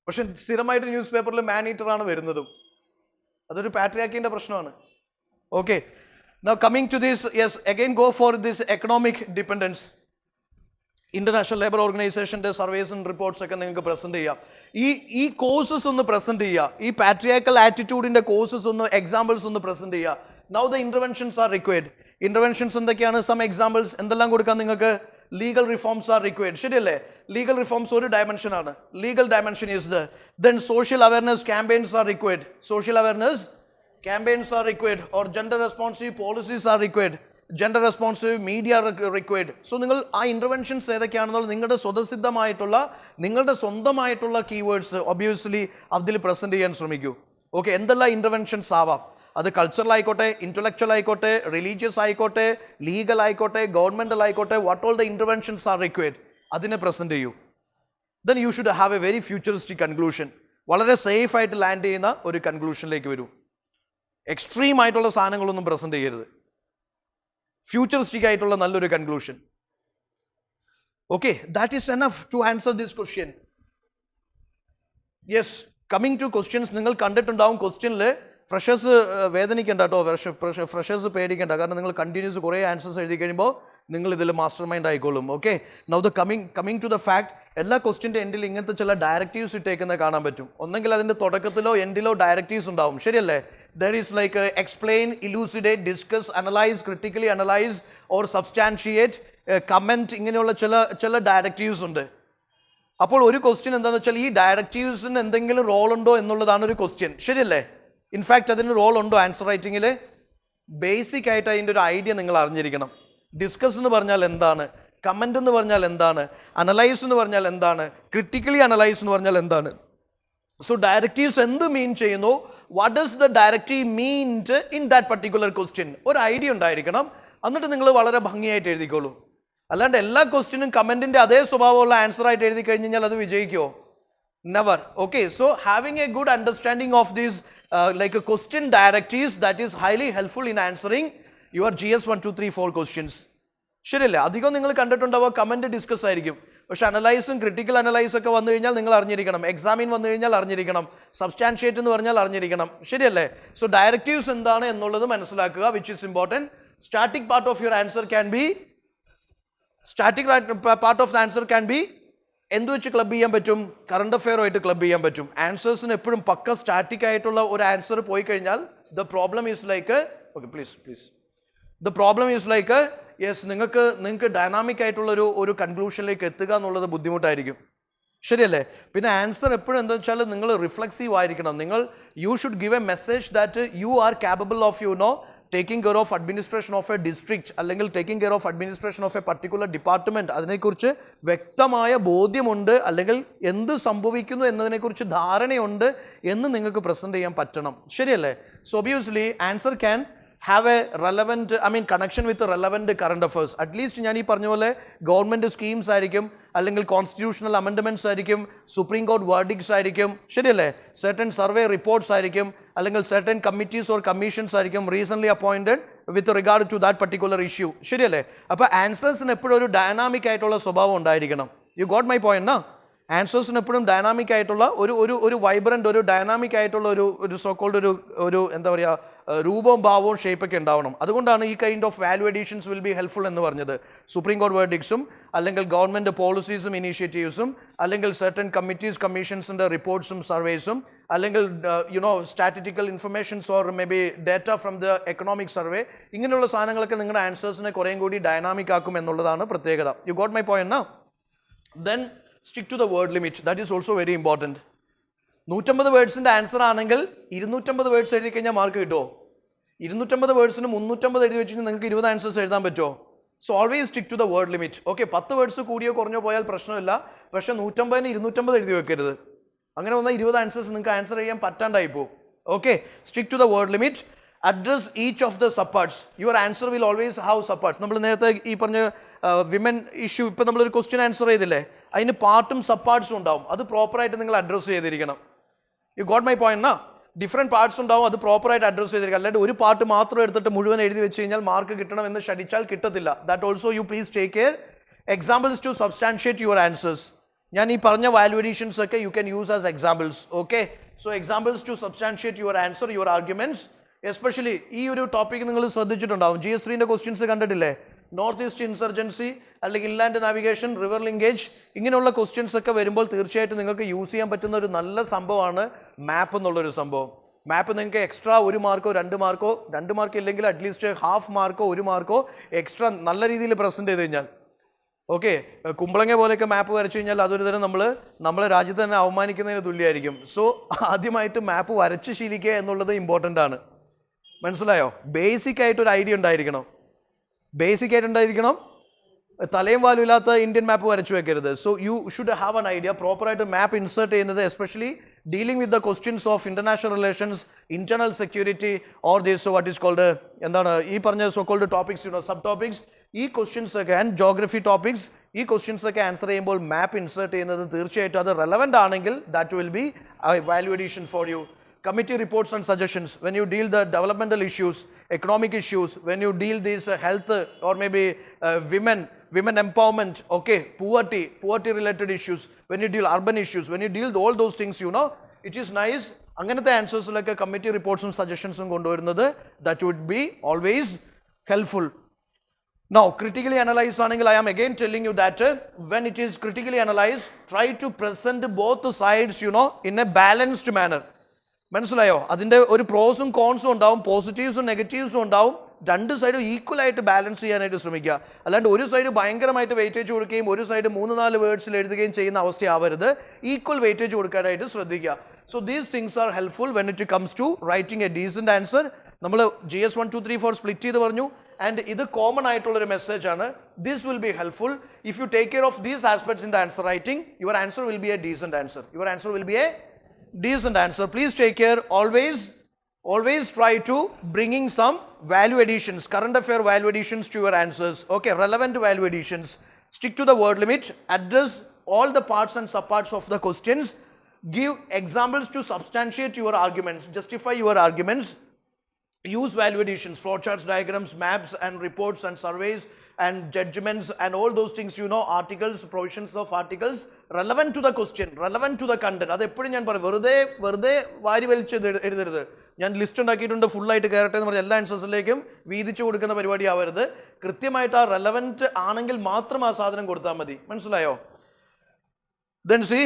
പക്ഷെ സ്ഥിരമായിട്ട് ന്യൂസ് പേപ്പറിൽ മാൻ ഈറ്റർ ആണ് വരുന്നതും. അതൊരു പാട്രിയാർക്കിന്റെ പ്രശ്നമാണ്. Okay, now coming to this, yes, again go for this economic dependence. International labour ഓർഗനൈസേഷൻ്റെ സർവേസ് ആൻഡ് റിപ്പോർട്ട്സ് ഒക്കെ നിങ്ങൾക്ക് പ്രസന്റ് ചെയ്യാം. ഈ കോഴ്സസ് ഒന്ന് പ്രസന്റ് ചെയ്യുക. ഈ പാട്രിയാർക്കൽ ആറ്റിറ്റ്യൂഡിന്റെ കോഴ്സസ് ഒന്ന്, എക്സാമ്പിൾസ് ഒന്ന് പ്രസന്റ് ചെയ്യുക. Now the interventions are required. Interventions എന്തൊക്കെയാണ്? Some examples എന്തെല്ലാം കൊടുക്കാൻ നിങ്ങൾക്ക്? Legal reforms are required. ശരിയല്ലേ? Legal reforms ഒരു dimension ആണ്. Legal dimension is there. Then social awareness campaigns are required. Social awareness campaigns are required, or gender responsive policies are required. Gender responsive media required. So നിങ്ങൾ ആ interventions ഏതൊക്കെയാണെന്നുള്ള നിങ്ങളുടെ സ്വന്തമായിട്ടുള്ള keywords obviously അതിൽ present ചെയ്യാൻ ശ്രമിക്കൂ. Okay, എന്തെല്ലാം interventions ആവാം? അത് cultural ആയിക്കോട്ടെ, ഇൻ്റലക്ച്വൽ ആയിക്കോട്ടെ, റിലീജിയസ് ആയിക്കോട്ടെ, ലീഗൽ ആയിക്കോട്ടെ, ഗവൺമെൻറ്റൽ ആയിക്കോട്ടെ, what all the interventions are required അതിനെ പ്രസൻറ്റ് ചെയ്യൂ. Then you should have A very futuristic conclusion. വളരെ സേഫ് ആയിട്ട് ലാൻഡ് ചെയ്യുന്ന ഒരു കൺക്ലൂഷനിലേക്ക് വരൂ. എക്സ്ട്രീം ആയിട്ടുള്ള സാധനങ്ങളൊന്നും പ്രസൻറ്റ് ചെയ്യരുത്. ഫ്യൂച്ചറിസ്റ്റിക് ആയിട്ടുള്ള നല്ലൊരു conclusion. Okay, that is enough to answer this question. Yes, coming to questions. നിങ്ങൾ കണ്ടിട്ടുണ്ടാവും ക്വസ്റ്റ്യനിൽ ഫ്രഷേഴ്സ് വേദനിക്കേണ്ട കേട്ടോ, ഫ്രഷേഴ്സ് പേടിക്കേണ്ട. കാരണം നിങ്ങൾ കണ്ടിന്യൂസ് കുറേ ആൻസേഴ്സ് എഴുതി കഴിയുമ്പോൾ നിങ്ങൾ ഇതിൽ മാസ്റ്റർ മൈൻഡ് ആയിക്കോളും. Okay, now the coming to the fact, എല്ലാ ക്വസ്റ്റ്യൻ്റെ എൻഡിൽ ഇങ്ങനത്തെ ചില ഡയറക്റ്റീവ്സ് ഇട്ടേക്കുന്നത് കാണാൻ പറ്റും. ഒന്നെങ്കിൽ അതിൻ്റെ തുടക്കത്തിലോ എൻഡിലോ ഡയറക്റ്റീവ്സ് ഉണ്ടാവും. ശരിയല്ലേ? There is like explain, elucidate, discuss, analyse, critically analyse or substantiate, comment, ഇങ്ങനെയുള്ള ചില ഡയറക്റ്റീവ്സ് ഉണ്ട്. അപ്പോൾ ഒരു ക്വസ്റ്റ്യൻ എന്താണെന്ന് വെച്ചാൽ ഈ ഡയറക്റ്റീവ്സിന് എന്തെങ്കിലും റോൾ ഉണ്ടോ എന്നുള്ളതാണ് ഒരു ക്വസ്റ്റ്യൻ. ശരിയല്ലേ? ഇൻഫാക്റ്റ് അതിന് റോൾ ഉണ്ടോ ആൻസർ റൈറ്റിങ്ങിൽ? ബേസിക് ആയിട്ട് അതിൻ്റെ ഒരു ഐഡിയ നിങ്ങൾ അറിഞ്ഞിരിക്കണം. ഡിസ്കസ് എന്ന് പറഞ്ഞാൽ എന്താണ്, കമൻ്റ് എന്ന് പറഞ്ഞാൽ എന്താണ്, അനലൈസ് എന്ന് പറഞ്ഞാൽ എന്താണ്, ക്രിട്ടിക്കലി അനലൈസ് എന്ന് പറഞ്ഞാൽ എന്താണ്. സോ ഡയറക്റ്റീവ്സ് എന്ത് മീൻ ചെയ്യുന്നു, what does the directive mean in that particular question, ഒരു ഐഡിയ ഉണ്ടായിരിക്കണം. എന്നിട്ട് നിങ്ങൾ വളരെ ഭംഗിയായിട്ട് എഴുതിക്കോളൂ. അല്ലാണ്ട് എല്ലാ ക്വസ്റ്റ്യനും കമൻറ്റിൻ്റെ അതേ സ്വഭാവമുള്ള ആൻസറായിട്ട് എഴുതി കഴിഞ്ഞ് കഴിഞ്ഞാൽ അത് വിജയിക്കുമോ? Never. Okay, so having a good understanding of these like a question directives, that is highly helpful in answering your GS 1 2 3 4 questions. ശരിയല്ലേ? അധികം നിങ്ങൾ കണ്ടിട്ടുണ്ടാവുക കമൻറ്റ് ഡിസ്കസ് ആയിരിക്കും. പക്ഷെ അനലൈസും ക്രിട്ടിക്കൽ അനലൈസ് ഒക്കെ വന്നു കഴിഞ്ഞാൽ നിങ്ങൾ അറിഞ്ഞിരിക്കണം. എക്സാമിൻ വന്നു കഴിഞ്ഞാൽ അറിഞ്ഞിരിക്കണം. സബ്സ്റ്റാൻഷിയേറ്റ് എന്ന് പറഞ്ഞാൽ അറിഞ്ഞിരിക്കണം. ശരിയല്ലേ? സോ ഡയറക്റ്റീവ്സ് എന്താണ് എന്നുള്ളത് മനസ്സിലാക്കുക, which is important. Static part of your answer can be എന്ത് വെച്ച് ക്ലബ് ചെയ്യാൻ പറ്റും? കറണ്ട് അഫെയറുമായിട്ട് ക്ലബ് ചെയ്യാൻ പറ്റും. ആൻസേഴ്സിന് എപ്പോഴും പക്ക സ്റ്റാറ്റിക് ആയിട്ടുള്ള ഒരു ആൻസർ പോയി കഴിഞ്ഞാൽ the problem is like, okay please, the problem is like, yes, നിങ്ങൾക്ക് ഡൈനാമിക് ആയിട്ടുള്ള ഒരു കൺക്ലൂഷനിലേക്ക് എത്തുക എന്നുള്ളത് ബുദ്ധിമുട്ടായിരിക്കും. ശരിയല്ലേ? പിന്നെ ആൻസർ എപ്പോഴും എന്താ വെച്ചാൽ നിങ്ങൾ റിഫ്ലെക്സീവ് ആയിരിക്കണം. You should give A message that you are capable of taking care of administration of a district, അല്ലെങ്കിൽ taking care of administration of a particular department. അതിനെക്കുറിച്ച് വ്യക്തമായ ബോധ്യമുണ്ട്, അല്ലെങ്കിൽ എന്ത് സംഭവിക്കുന്നു എന്നതിനെക്കുറിച്ച് ധാരണയുണ്ട് എന്ന് നിങ്ങൾക്ക് പ്രസൻറ്റ് ചെയ്യാൻ പറ്റണം. ശരിയല്ലേ? So obviously answer can have A relevant, connection with relevant current affairs. At least ഞാൻ ഈ പറഞ്ഞ പോലെ ഗവൺമെൻറ് സ്കീംസ് ആയിരിക്കും, അല്ലെങ്കിൽ കോൺസ്റ്റിറ്റ്യൂഷണൽ അമെൻഡ്മെൻറ്റ്സ് ആയിരിക്കും, സുപ്രീം കോടതി വേർഡിക്ട്സ് ആയിരിക്കും. ശരിയല്ലേ? സർട്ടൻ സർവേ റിപ്പോർട്ട്സ് ആയിരിക്കും, അല്ലെങ്കിൽ സർട്ടൻ കമ്മിറ്റീസ് ഓർ കമ്മീഷൻസ് ആയിരിക്കും recently appointed with regard to that particular issue. ശരിയല്ലേ? അപ്പോൾ ആൻസേഴ്സിന് എപ്പോഴും ഒരു ഡൈനാമിക് ആയിട്ടുള്ള സ്വഭാവം ഉണ്ടായിരിക്കണം. You got my point? ആൻസേഴ്സിന് എപ്പോഴും ഡൈനാമിക് ആയിട്ടുള്ള ഒരു വൈബ്രൻ്റ്, ഒരു ഡൈനാമിക് ആയിട്ടുള്ള ഒരു സോക്കോൾഡ് ഒരു എന്താ പറയുക, രൂപവും ഭാവവും ഷേപ്പൊക്കെ ഉണ്ടാവണം. അതുകൊണ്ടാണ് ഈ kind of value additions will be helpful എന്ന് പറഞ്ഞത്. സുപ്രീം കോടതി വേർഡിക്ട്സും, അല്ലെങ്കിൽ ഗവൺമെൻറ് പോളിസീസും ഇനീഷ്യേറ്റീവ്സും, അല്ലെങ്കിൽ സർട്ടൻ കമ്മിറ്റീസ് കമ്മീഷൻസിൻ്റെ റിപ്പോർട്ട്സും സർവേസും, അല്ലെങ്കിൽ statistical informations or may be data from the economic survey, ഇങ്ങനെയുള്ള സാധനങ്ങളൊക്കെ നിങ്ങളുടെ ആൻസേഴ്സിനെ കുറേയും കൂടി ഡൈനാമിക് ആക്കും എന്നുള്ളതാണ് പ്രത്യേകത. U got my point? Then stick to the word limit. That is also very important. 150 വേർഡ്സിൻ്റെ answer ആണെങ്കിൽ 250 വേർഡ്സ് എഴുതി കഴിഞ്ഞാൽ മാർക്ക് കിട്ടുമോ? 250 വേർഡ്സിന് 350 എഴുതി വെച്ചിട്ട് നിങ്ങൾക്ക് 20 ആൻസേഴ്സ് എഴുതാൻ പറ്റുമോ? So always stick to the word limit. Okay, 10 words കൂടിയോ കുറഞ്ഞോ പോയാൽ പ്രശ്നമില്ല. പക്ഷേ 150ന് 250 എഴുതി വെക്കരുത്. അങ്ങനെ വന്നാൽ 20 ആൻസേഴ്സ് നിങ്ങൾക്ക് ആൻസർ ചെയ്യാൻ പറ്റാണ്ടായി പോകും. Okay, stick to the word limit. Address each of the subparts. Your answer will always have subparts. നമ്മൾ നേരത്തെ ഈ പറഞ്ഞ വിമൻ ഇഷ്യൂ, ഇപ്പം നമ്മളൊരു ക്വസ്റ്റ്യൻ ആൻസർ ചെയ്തില്ലേ, അതിന് പാർട്ടും സബ്പാർട്സും ഉണ്ടാവും. അത് പ്രോപ്പറായിട്ട് നിങ്ങൾ അഡ്രസ്സ് ചെയ്തിരിക്കണം. U got my point? Different parts ഉണ്ടാവും, അത് പ്രോപ്പറായിട്ട് അഡ്രസ്സ് ചെയ്തിരിക്കുക. അല്ലാണ്ട് ഒരു പാർട്ട് മാത്രം എടുത്തിട്ട് മുഴുവൻ എഴുതി വെച്ച് കഴിഞ്ഞാൽ മാർക്ക് കിട്ടണമെന്ന് ഷടിച്ചാൽ കിട്ടത്തില്ല. That also you please take care. Examples to substantiate your answers. ഞാൻ ഈ പറഞ്ഞ വാല്യുവേഷൻസ് ഒക്കെ you can use as examples. Okay, so examples to substantiate your answer, your arguments. Especially ഈ ഒരു ടോപ്പിക് നിങ്ങൾ ശ്രദ്ധിച്ചിട്ടുണ്ടാവും. GS 3ൻ്റെ ക്വസ്റ്റ്യൻസ് കണ്ടിട്ടില്ലേ? നോർത്ത് ഈസ്റ്റ് ഇൻസർജൻസി, അല്ലെങ്കിൽ ഇൻലാൻഡ് നാവിഗേഷൻ, റിവർ ലിങ്കേജ്, ഇങ്ങനെയുള്ള ക്വസ്റ്റ്യൻസ് ഒക്കെ വരുമ്പോൾ തീർച്ചയായിട്ടും നിങ്ങൾക്ക് യൂസ് ചെയ്യാൻ പറ്റുന്ന ഒരു നല്ല സംഭവമാണ് മാപ്പ് എന്നുള്ളൊരു സംഭവം. മാപ്പ് നിങ്ങൾക്ക് എക്സ്ട്രാ 1 മാർക്കോ 2 മാർക്കോ 2 മാർക്ക് ഇല്ലെങ്കിൽ at least half Marco 1 Marco extra നല്ല രീതിയിൽ പ്രസൻറ്റ് ചെയ്ത് കഴിഞ്ഞാൽ, ഓക്കെ, കുമ്പളങ്ങ പോലെയൊക്കെ മാപ്പ് വരച്ചു കഴിഞ്ഞാൽ അതൊരു തരം നമ്മളെ രാജ്യത്ത് തന്നെ അവമാനിക്കുന്നതിന് തുല്യമായിരിക്കും. സോ ആദ്യമായിട്ട് മാപ്പ് വരച്ച് ശീലിക്കുക എന്നുള്ളത് ഇമ്പോർട്ടൻ്റ് ആണ്. മനസ്സിലായോ? ബേസിക് ആയിട്ടൊരു ഐഡിയ ഉണ്ടായിരിക്കണം. ബേസിക് ആയിട്ടുണ്ടായിരിക്കണം. തലയും വാലും ഇല്ലാത്ത ഇന്ത്യൻ മാപ്പ് വരച്ചു വെക്കരുത്. So you should have an idea. പ്രോപ്പറായിട്ട് മാപ്പ് ഇൻസേർട്ട് ചെയ്യുന്നത് especially dealing with the questions of international relations, internal security or this what is called എന്താണ് ഈ പറഞ്ഞ so called topics, sub topics, ഈ ക്വസ്റ്റ്യൻസ് ഒക്കെ and geography topics, ഈ questions ഒക്കെ answer ചെയ്യുമ്പോൾ മാപ്പ് ഇൻസേർട്ട് ചെയ്യുന്നത് തീർച്ചയായിട്ടും അത് റെലവൻ്റ് ആണെങ്കിൽ that will be value addition for you. Committee reports and suggestions, when you deal the developmental issues, economic issues, when you deal these health or maybe women empowerment, okay, poverty related issues, when you deal urban issues, when you deal all those things, it is nice. Anganathe answers like a committee reports and suggestions konduvarunathu, that would be always helpful. Now, critically analyze anengil, I am again telling you that when it is critically analyzed, try to present both sides, in a balanced manner. മനസ്സിലായോ? അതിൻ്റെ ഒരു പ്രോസും കോൺസും ഉണ്ടാവും, പോസിറ്റീവ്സും നെഗറ്റീവ്സും ഉണ്ടാവും. രണ്ട് സൈഡും ഈക്വലായിട്ട് balance ചെയ്യാനായിട്ട് ശ്രമിക്കുക. അല്ലാണ്ട് ഒരു സൈഡ് ഭയങ്കരമായിട്ട് വെയിറ്റേജ് കൊടുക്കുകയും ഒരു സൈഡ് 3-4 വേർഡ്സിൽ എഴുതുകയും ചെയ്യുന്ന അവസ്ഥയാവരുത്. ഈക്വൽ വെയിറ്റേജ് കൊടുക്കാനായിട്ട് ശ്രദ്ധിക്കുക. So these things are helpful when it comes to writing a decent answer. നമ്മൾ GS 1, 2, 3, 4 സ്പ്ലിറ്റ് ചെയ്ത് പറഞ്ഞു. ആൻഡ് ഇത് കോമൺ ആയിട്ടുള്ളൊരു മെസ്സേജ് ആണ്. This will be helpful if you take care of these aspects in the answer writing. Your answer will be a decent answer. Your answer will be a decent answer. Please take care. Always try to bringing some value additions, current affair value additions to your answers. Okay, relevant value additions. Stick to the word limit. Address all the parts and subparts of the questions. Give examples to substantiate your arguments. Justify your arguments. Use value additions, flowcharts, diagrams, maps and reports and surveys and judgments and all those things, articles, provisions of articles relevant to the question, relevant to the content. അത് എപ്പോഴും ഞാൻ പറയും, വെറുതെ വാരി വലിച്ച് എഴുതരുത്. ഞാൻ list ഉണ്ടാക്കിയിട്ടുണ്ട്, ഫുള്ളായിട്ട് കയറട്ടെ എന്ന് പറഞ്ഞാൽ എല്ലാ ആൻസേഴ്സിലേക്കും വീതിച്ചു കൊടുക്കുന്ന പരിപാടി ആവരുത്. കൃത്യമായിട്ട് ആ റെലവൻറ്റ് ആണെങ്കിൽ മാത്രം ആ സാധനം കൊടുത്താൽ മതി. മനസ്സിലായോ? Then see,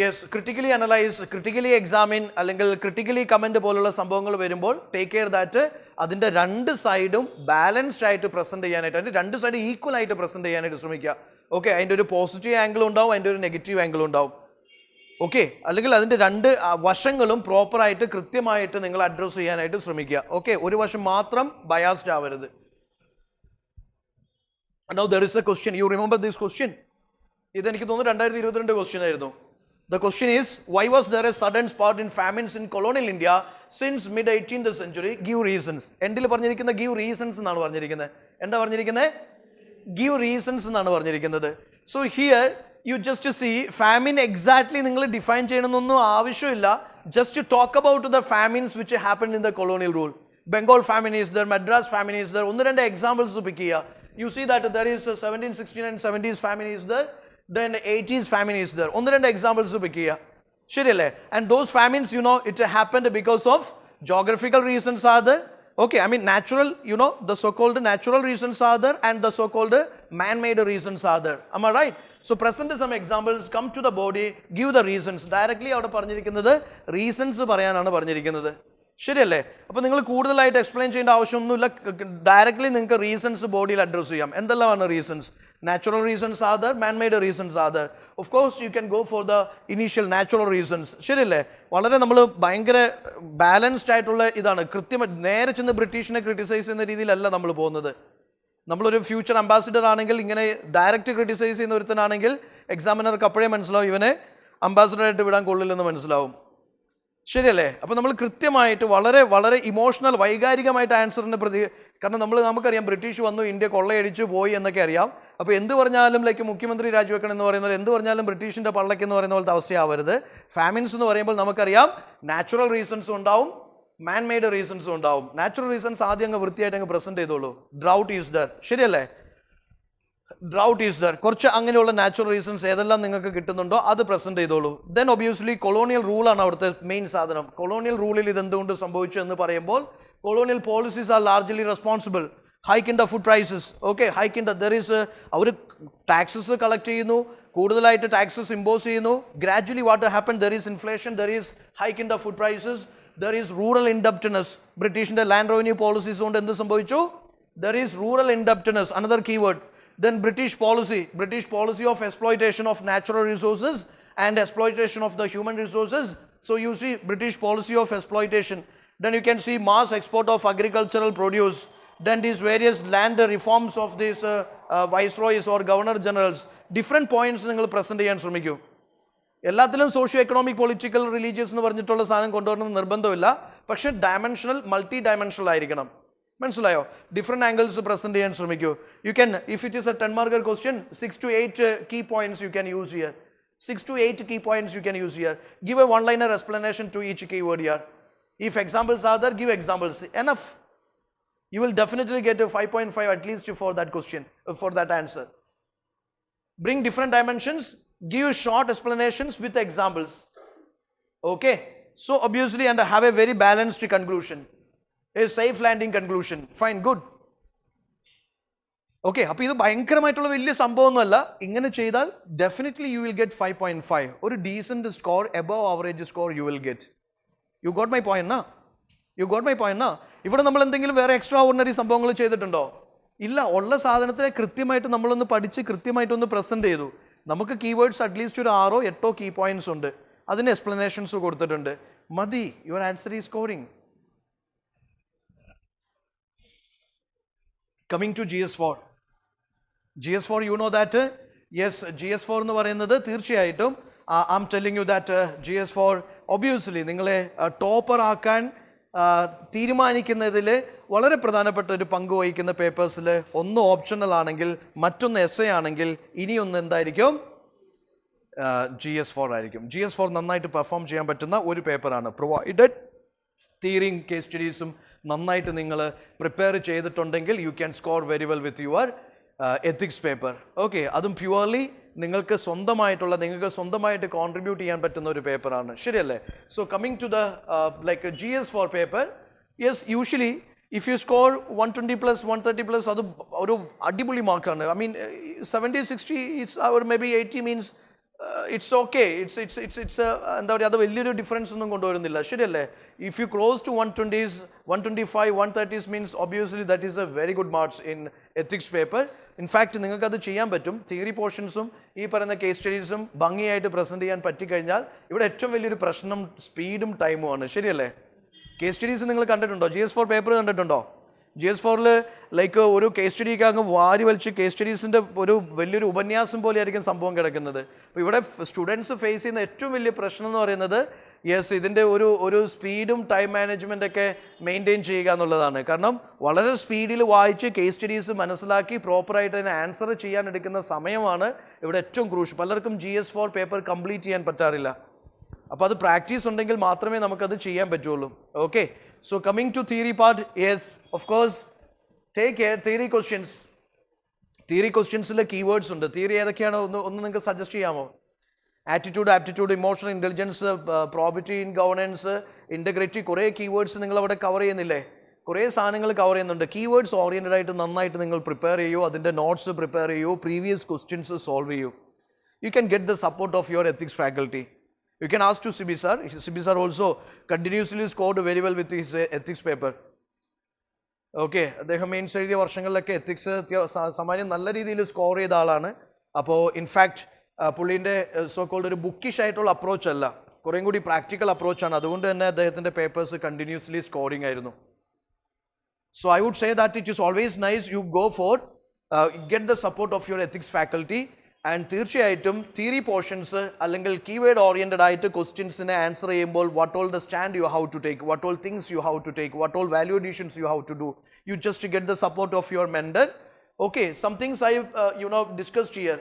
yes, critically analyze, critically examine, അല്ലെങ്കിൽ critically comment പോലുള്ള സംഭവങ്ങൾ വരുമ്പോൾ ടേക്ക് കെയർ ദാറ്റ് അതിൻ്റെ രണ്ട് സൈഡും ബാലൻസ്ഡ് ആയിട്ട് പ്രസൻറ്റ് ചെയ്യാനായിട്ട്, അതിൻ്റെ രണ്ട് സൈഡ് ഈക്വൽ ആയിട്ട് പ്രസൻറ്റ് ചെയ്യാനായിട്ട് ശ്രമിക്കുക. ഓക്കെ, അതിൻ്റെ ഒരു പോസിറ്റീവ് ആംഗിൾ ഉണ്ടാവും, അതിൻ്റെ ഒരു നെഗറ്റീവ് ആംഗിൾ ഉണ്ടാവും. ഓക്കെ, അല്ലെങ്കിൽ അതിൻ്റെ രണ്ട് വശങ്ങളും പ്രോപ്പറായിട്ട് കൃത്യമായിട്ട് നിങ്ങൾ അഡ്രസ്സ് ചെയ്യാനായിട്ട് ശ്രമിക്കുക. ഓക്കെ, ഒരു വശം മാത്രം ബയാസ്ഡ് ആവരുത്. Now there is a question, you remember this question? ഇതെനിക്ക് തോന്നുന്നു 2022 ക്വസ്റ്റ്യൻ ആയിരുന്നു. The question is, why was there a sudden spurt in famines in colonial India since mid-18th century? Give reasons. എൻഡിൽ പറഞ്ഞിരിക്കുന്ന give reasons എന്നാണ് പറഞ്ഞിരിക്കുന്നത്. എന്താ പറഞ്ഞിരിക്കുന്നത്? Give reasons എന്നാണ് പറഞ്ഞിരിക്കുന്നത്. So here you just see famine exactly നിങ്ങൾ ഡിഫൈൻ ചെയ്യണമെന്നൊന്നും ആവശ്യമില്ല. Just to talk about the famines which happened in the colonial rule. Bengal famine is there, Madras famine is there. 1-2 examples pick ചെയ്യുക. You see that there is 1769 70s famine is there. Then 80s famine is there. 1-2 examples pick ചെയ്യുക. ശരിയല്ലേ? And those famines, it happened because of geographical reasons are there. Okay, I mean natural, the so-called natural reasons are there and the so-called man-made reasons are there. Am I right? So present some examples, come to the body, give the reasons. Directly അവിടെ പറഞ്ഞിരിക്കുന്നത് reasons പറയാനാണ് പറഞ്ഞിരിക്കുന്നത്. ശരിയല്ലേ? അപ്പോൾ നിങ്ങൾ കൂടുതലായിട്ട് explain ചെയ്യേണ്ട ആവശ്യമൊന്നുമില്ല. ഡയറക്റ്റ്ലി നിങ്ങൾക്ക് റീസൺസ് ബോഡിയിൽ അഡ്രസ്സ് ചെയ്യാം. എന്തെല്ലാമാണ് reasons? Natural reasons are there, man made reasons are there. Of course you can go for the initial natural reasons. ശരിയല്ലേ? വളരെ നമ്മൾ ഭയങ്കര ബാലൻസ്ഡ് ആയിട്ടുള്ള ഇതാണ്. കൃത്യമായി നേരെ ചെന്ന് ബ്രിട്ടീഷിനെ ക്രിട്ടിസൈസ് ചെയ്യുന്ന രീതിയിലല്ല നമ്മൾ പോകുന്നത്. നമ്മളൊരു ഫ്യൂച്ചർ അംബാസിഡർ ആണെങ്കിൽ ഇങ്ങനെ ഡയറക്റ്റ് ക്രിട്ടിസൈസ് ചെയ്യുന്ന ഒരുത്തനാണെങ്കിൽ എക്സാമിനർക്ക് അപ്പോഴേ മനസ്സിലാവും ഇവനെ അംബാസിഡറായിട്ട് വിടാൻ കൊള്ളില്ലെന്ന് മനസ്സിലാവും. ശരിയല്ലേ? അപ്പോൾ നമ്മൾ കൃത്യമായിട്ട് വളരെ വളരെ ഇമോഷണൽ വൈകാരികമായിട്ട് ആൻസറിന് കാരണം നമുക്കറിയാം ബ്രിട്ടീഷ് വന്നു, ഇന്ത്യ കൊള്ളയടിച്ചു പോയി എന്നൊക്കെ അറിയാം. അപ്പോൾ എന്ത് പറഞ്ഞാലും മുഖ്യമന്ത്രി രാജിവെക്കണം എന്ന് പറയുന്നത്, എന്ത് പറഞ്ഞാലും ബ്രിട്ടീഷിൻ്റെ പള്ളക്ക് എന്ന് പറയുന്ന പോലത്തെ അവസ്ഥയാവരുത്. ഫാമിൻസ് എന്ന് പറയുമ്പോൾ നമുക്കറിയാം നാച്ചുറൽ റീസൺസും ഉണ്ടാവും, മാൻ മെയ്ഡ് റീസൺസും ഉണ്ടാവും. നാച്ചുറൽ റീസൺസ് ആദ്യം അങ്ങ് വൃത്തിയായിട്ട് അങ്ങ് പ്രസൻറ്റ് ചെയ്തോളൂ. Drought is there. ശരിയല്ലേ? Drought is there. കുറച്ച് അങ്ങനെയുള്ള നാച്ചുറൽ റീസൺസ് ഏതെല്ലാം നിങ്ങൾക്ക് കിട്ടുന്നുണ്ടോ അത് പ്രസൻറ്റ് ചെയ്തോളൂ. ദെൻ ഒബ്വിയസ്ലി കൊളോണിയൽ റൂളാണ് അവിടുത്തെ മെയിൻ സാധനം. കൊളോണിയൽ റൂളിൽ ഇതെന്തുകൊണ്ട് സംഭവിച്ചു എന്ന് പറയുമ്പോൾ colonial policies are largely responsible. Hike in the food prices. Okay, hike in the അവർ ടാക്സസ് കളക്ട് ചെയ്യുന്നു, കൂടുതലായിട്ട് ടാക്സസ് ഇമ്പോസ് ചെയ്യുന്നു. Gradually what happen, there is inflation, there is hike in the food prices. there is rural indebtedness. Britishന്റെ land revenue policies കൊണ്ട് എന്ത് സംഭവിച്ചു? There is rural indebtedness, another keyword. Then British policy of exploitation of natural resources and exploitation of the human resources. So you see British policy of exploitation. Then you can see mass export of agricultural produce. Then these various land reforms of these viceroys or governor generals. Different points നിങ്ങൾ present ചെയ്യാൻ ശ്രമിക്കൂ. എല്ലാത്തിലും socio economic political religious എന്ന് പറഞ്ഞിട്ടുള്ള സാധനം കൊണ്ടുവരണമെന്ന് നിർബന്ധമില്ല. പക്ഷേ multi dimensional ആയിരിക്കണം. മനസ്സിലായോ? ഡിഫറെൻറ്റ് ആംഗിൾസ് പ്രസൻറ്റ് ചെയ്യാൻ ശ്രമിക്കൂ. You can, if it is a 10 marker question, 6 to 8 key points you can use here. 6 to 8 key points you can use here. Give a one-liner explanation to each keyword here. If examples are there, give examples. Enough. You will definitely get a 5.5 at least for that question, for that answer. Bring different dimensions. Give short explanations with examples. Okay. So obviously, and have a very balanced conclusion. A safe landing conclusion. Fine, good. Okay, അപ്പോൾ ഇത് ഭയങ്കരമായിട്ടുള്ള വലിയ സംഭവമൊന്നുമല്ല. ഇങ്ങനെ ചെയ്താൽ definitely you will get 5.5. ഒരു decent score, above average score you will get. U got my point നാ? ഇവിടെ നമ്മൾ എന്തെങ്കിലും വേറെ എക്സ്ട്രാ ഓർഡിനറി സംഭവങ്ങൾ ചെയ്തിട്ടുണ്ടോ? ഇല്ല. ഉള്ള സാധനത്തിനെ കൃത്യമായിട്ട് നമ്മളൊന്ന് പഠിച്ച് കൃത്യമായിട്ടൊന്ന് പ്രസൻറ്റ് ചെയ്തു. നമുക്ക് കീവേഡ്സ് അറ്റ്ലീസ്റ്റ് ഒരു 6 or 8 കീ പോയിന്റ്സ് ഉണ്ട്. അതിന് എക്സ്പ്ലനേഷൻസ് കൊടുത്തിട്ടുണ്ട്. മതി. Your answer is scoring. Coming to GS4. GS4, you know that? Yes, GS4 എന്ന് പറയുന്നത് തീർച്ചയായിട്ടും I am telling you that GS4 obviously നിങ്ങളെ ടോപ്പർ ആക്കാൻ തീരുമാനിക്കുന്നതിൽ വളരെ പ്രധാനപ്പെട്ട ഒരു പങ്ക് വഹിക്കുന്ന പേപ്പേഴ്സിൽ ഒന്ന് ഓപ്ഷണൽ ആണെങ്കിൽ മറ്റൊന്ന് essay ആണെങ്കിൽ ഇനിയൊന്ന് എന്തായിരിക്കും? GS4 ആയിരിക്കും. GS4 നന്നായിട്ട് പെർഫോം ചെയ്യാൻ പറ്റുന്ന ഒരു പേപ്പറാണ്. പ്രൊവൈഡഡ് തിയറിയും കേസ് സ്റ്റഡീസും നന്നായിട്ട് നിങ്ങൾ പ്രിപ്പയർ ചെയ്തിട്ടുണ്ടെങ്കിൽ you can score very well with your ethics paper. Okay, അതും പ്യുവർലി നിങ്ങൾക്ക് സ്വന്തമായിട്ട് കോൺട്രിബ്യൂട്ട് ചെയ്യാൻ പറ്റുന്ന ഒരു പേപ്പറാണ്. ശരിയല്ലേ? So coming to the like GS4 paper, yes, usually if you score 120+, 130+, അത് ഒരു അടിപൊളി മാർക്കാണ്. I mean 70, 60, it's or may be 80 means it's okay. It's എന്താ പറയുക, അത് വലിയൊരു ഡിഫറൻസ് ഒന്നും കൊണ്ടുവരുന്നില്ല. ശരിയല്ലേ? If you close to 120s, 125, 130s means obviously that is A very good marks in ethics paper. In fact നിങ്ങൾക്ക് അത് ചെയ്യാൻ പറ്റും. തിയറി പോർഷൻസും ഈ പറയുന്ന കേസ് സ്റ്റഡീസും ഭംഗിയായിട്ട് പ്രസൻറ്റ് ചെയ്യാൻ പറ്റിക്കഴിഞ്ഞാൽ ഇവിടെ ഏറ്റവും വലിയൊരു പ്രശ്നം സ്പീഡും ടൈമുമാണ്. ശരിയല്ലേ? കേസ് സ്റ്റഡീസ് നിങ്ങൾ കണ്ടിട്ടുണ്ടോ? GS4 പേപ്പർ കണ്ടിട്ടുണ്ടോ? GS4 ലൈക്ക് ഒരു കേസ് സ്റ്റഡിയൊക്കെ അങ്ങ് വാരി വലിച്ച് കേസ് സ്റ്റഡീസിൻ്റെ ഒരു വലിയൊരു ഉപന്യാസം പോലെയായിരിക്കും സംഭവം കിടക്കുന്നത്. അപ്പോൾ ഇവിടെ സ്റ്റുഡൻസ് ഫേസ് ചെയ്യുന്ന ഏറ്റവും വലിയ പ്രശ്നം എന്ന് പറയുന്നത് യെസ് ഇതിൻ്റെ ഒരു സ്പീഡും ടൈം മാനേജ്മെൻ്റ് ഒക്കെ മെയിൻറ്റെയിൻ ചെയ്യുക എന്നുള്ളതാണ്. കാരണം വളരെ സ്പീഡിൽ വായിച്ച് കേസ് സ്റ്റഡീസ് മനസ്സിലാക്കി പ്രോപ്പറായിട്ട് അതിന് ആൻസർ ചെയ്യാൻ എടുക്കുന്ന സമയമാണ് ഇവിടെ ഏറ്റവും ക്രൂഷ്യൽ. പലർക്കും GS4 പേപ്പർ കംപ്ലീറ്റ് ചെയ്യാൻ പറ്റാറില്ല. അപ്പോൾ അത് പ്രാക്ടീസ് ഉണ്ടെങ്കിൽ മാത്രമേ നമുക്കത് ചെയ്യാൻ പറ്റുള്ളൂ. Okay, so coming to theory part, yes, of course, take care. Theory questions-ലെ keywords ഉണ്ട്. തിയറി ഏതൊക്കെയാണ് ഒന്ന് നിങ്ങൾക്ക് സജസ്റ്റ് ചെയ്യാമോ? Attitude, aptitude, emotional intelligence, probity in governance, integrity, കുറേ കീവേഡ്സ് നിങ്ങൾ അവിടെ കവർ ചെയ്യുന്നില്ലേ? കുറേ സാധനങ്ങൾ കവർ ചെയ്യുന്നുണ്ട്. കീവേഡ്സ് ഓറിയൻറ്റഡ് ആയിട്ട് നന്നായിട്ട് നിങ്ങൾ പ്രിപ്പയർ ചെയ്യൂ, അതിൻ്റെ നോട്ട്സ് പ്രിപ്പയർ ചെയ്യൂ, പ്രീവിയസ് ക്വസ്റ്റ്യൻസ് സോൾവ് ചെയ്യൂ. You can get the support of your ethics faculty. You can ask to Sibi sir. Sibi sir also continuously scored very well with his ethics paper. Okay, അദ്ദേഹം mains എഴുതിയ വർഷങ്ങളിലൊക്കെ ethics സാമാന്യം നല്ല രീതിയിൽ score ചെയ്ത ആളാണ്. അപ്പോൾ in fact പുള്ളീൻ്റെ so called ഒരു ബുക്കിഷ് ആയിട്ടുള്ള അപ്രോച്ച് അല്ല, കുറേയും കൂടി പ്രാക്ടിക്കൽ അപ്രോച്ചാണ്. അതുകൊണ്ട് തന്നെ അദ്ദേഹത്തിൻ്റെ പേപ്പേഴ്സ് കണ്ടിന്യൂസ്ലി സ്കോറിംഗ് ആയിരുന്നു. So I would say that it is always nice you go for get the support of your ethics faculty. And തീർച്ചയായിട്ടും തിയറി പോർഷൻസ് അല്ലെങ്കിൽ കീവേഡ് ഓറിയൻറ്റഡ് ആയിട്ട് ക്വസ്റ്റ്യൻസിനെ ആൻസർ ചെയ്യുമ്പോൾ what all the stand you how to take, what all things you how to take, what all value additions you how to do, you just get the support of your mentor. Okay, some things I discussed here.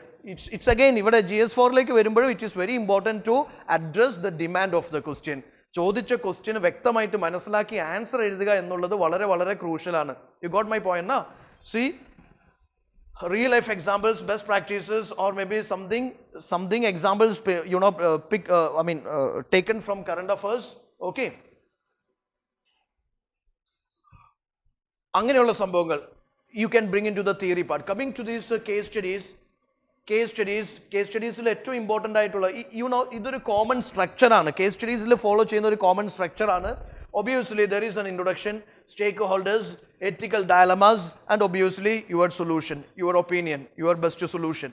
It's again ഇവിടെ GS4ലേക്ക് വരുമ്പോഴും it is very important to address the demand of the question. ചോദിച്ച question വ്യക്തമായിട്ട് മനസ്സിലാക്കി answer എഴുതുക എന്നുള്ളത് വളരെ വളരെ ക്രൂഷ്യലാണ്. You got my point now? See, real life examples, best practices, or maybe something examples taken from current affairs. Okay, അങ്ങനെയുള്ള സംഭവങ്ങൾ you can bring into the theory part. Coming to these case studies ഏറ്റവും important ആയിട്ടുള്ള ഇതൊരു common സ്ട്രക്ചറാണ്. Case സ്റ്റഡീസിൽ follow ചെയ്യുന്ന ഒരു common സ്ട്രക്ചറാണ്. Obviously, there is an introduction, stakeholders, ethical dilemmas, and obviously your solution, your opinion, your best solution.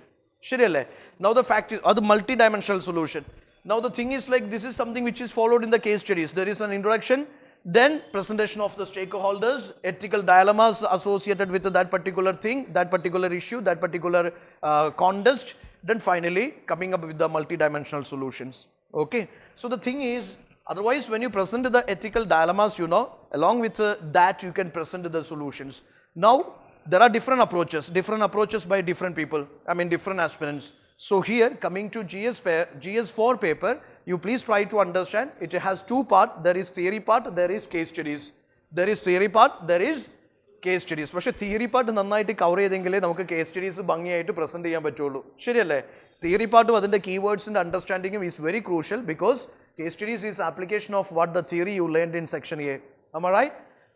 ശരിയല്ലേ? Now the fact is, അത് multi-dimensional solution. Now the thing is like this is something which is followed in the case studies. There is an introduction, then presentation of the stakeholders, ethical dilemmas associated with that particular thing, that particular issue, that particular contest, then finally coming up with the multi-dimensional solutions. Okay, so the thing is, otherwise when you present the ethical dilemmas, you know, along with that you can present the solutions. Now there are different approaches by different people, I mean different aspirants. So here coming to GS4 paper, you please try to understand it has two parts. There is theory part, there is case studies. There is theory part, there is case studies. പക്ഷേ theory part നന്നായിട്ട് cover ചെയ്തെങ്കിലേ നമുക്ക് case studies ഭംഗിയായിട്ട് present ചെയ്യാൻ പറ്റുള്ളൂ. ശരിയല്ലേ? Theory പാർട്ടും അതിൻ്റെ കീവേഡ്സിൻ്റെ അണ്ടർസ്റ്റാൻഡിങ്ങും is very crucial because case studies is application of what the theory you learned in section A. Am I right?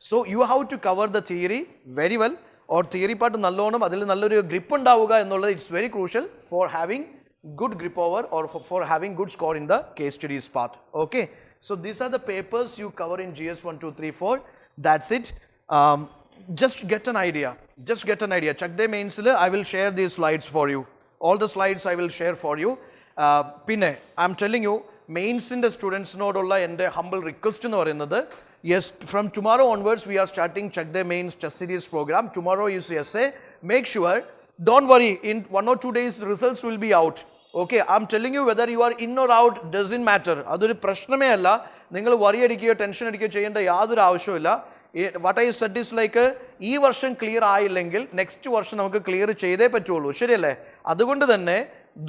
So you have to cover the theory very well, or theory part nallonam adil nalloru grip undavuga ennullathu it's very crucial for having good grip over or for having good score in the case studies part. Okay, so these are the papers you cover in GS 1 2 3 4. That's it. Just get an idea. Chakde mains le I will share these slides for you. All the slides I will share for you. Pinne I'm telling you, മെയിൻസിൻ്റെ സ്റ്റുഡൻസിനോടുള്ള എൻ്റെ humble request എന്ന് പറയുന്നത്, yes, from tomorrow onwards we are starting check the mains test series programme. Tomorrow is essay. Make sure, don't worry, in 1 or 2 days results will be out. Okay, I M telling you whether you are in or out doesn't matter. അതൊരു പ്രശ്നമേ അല്ല. നിങ്ങൾ worry അടിക്കുകയോ tension അടിക്കുകയോ ചെയ്യേണ്ട യാതൊരു ആവശ്യമില്ല. What I said is like, ഈ വർഷം clear ആയില്ലെങ്കിൽ next വർഷം നമുക്ക് ക്ലിയർ ചെയ്തേ പറ്റുള്ളൂ. ശരിയല്ലേ? അതുകൊണ്ട് തന്നെ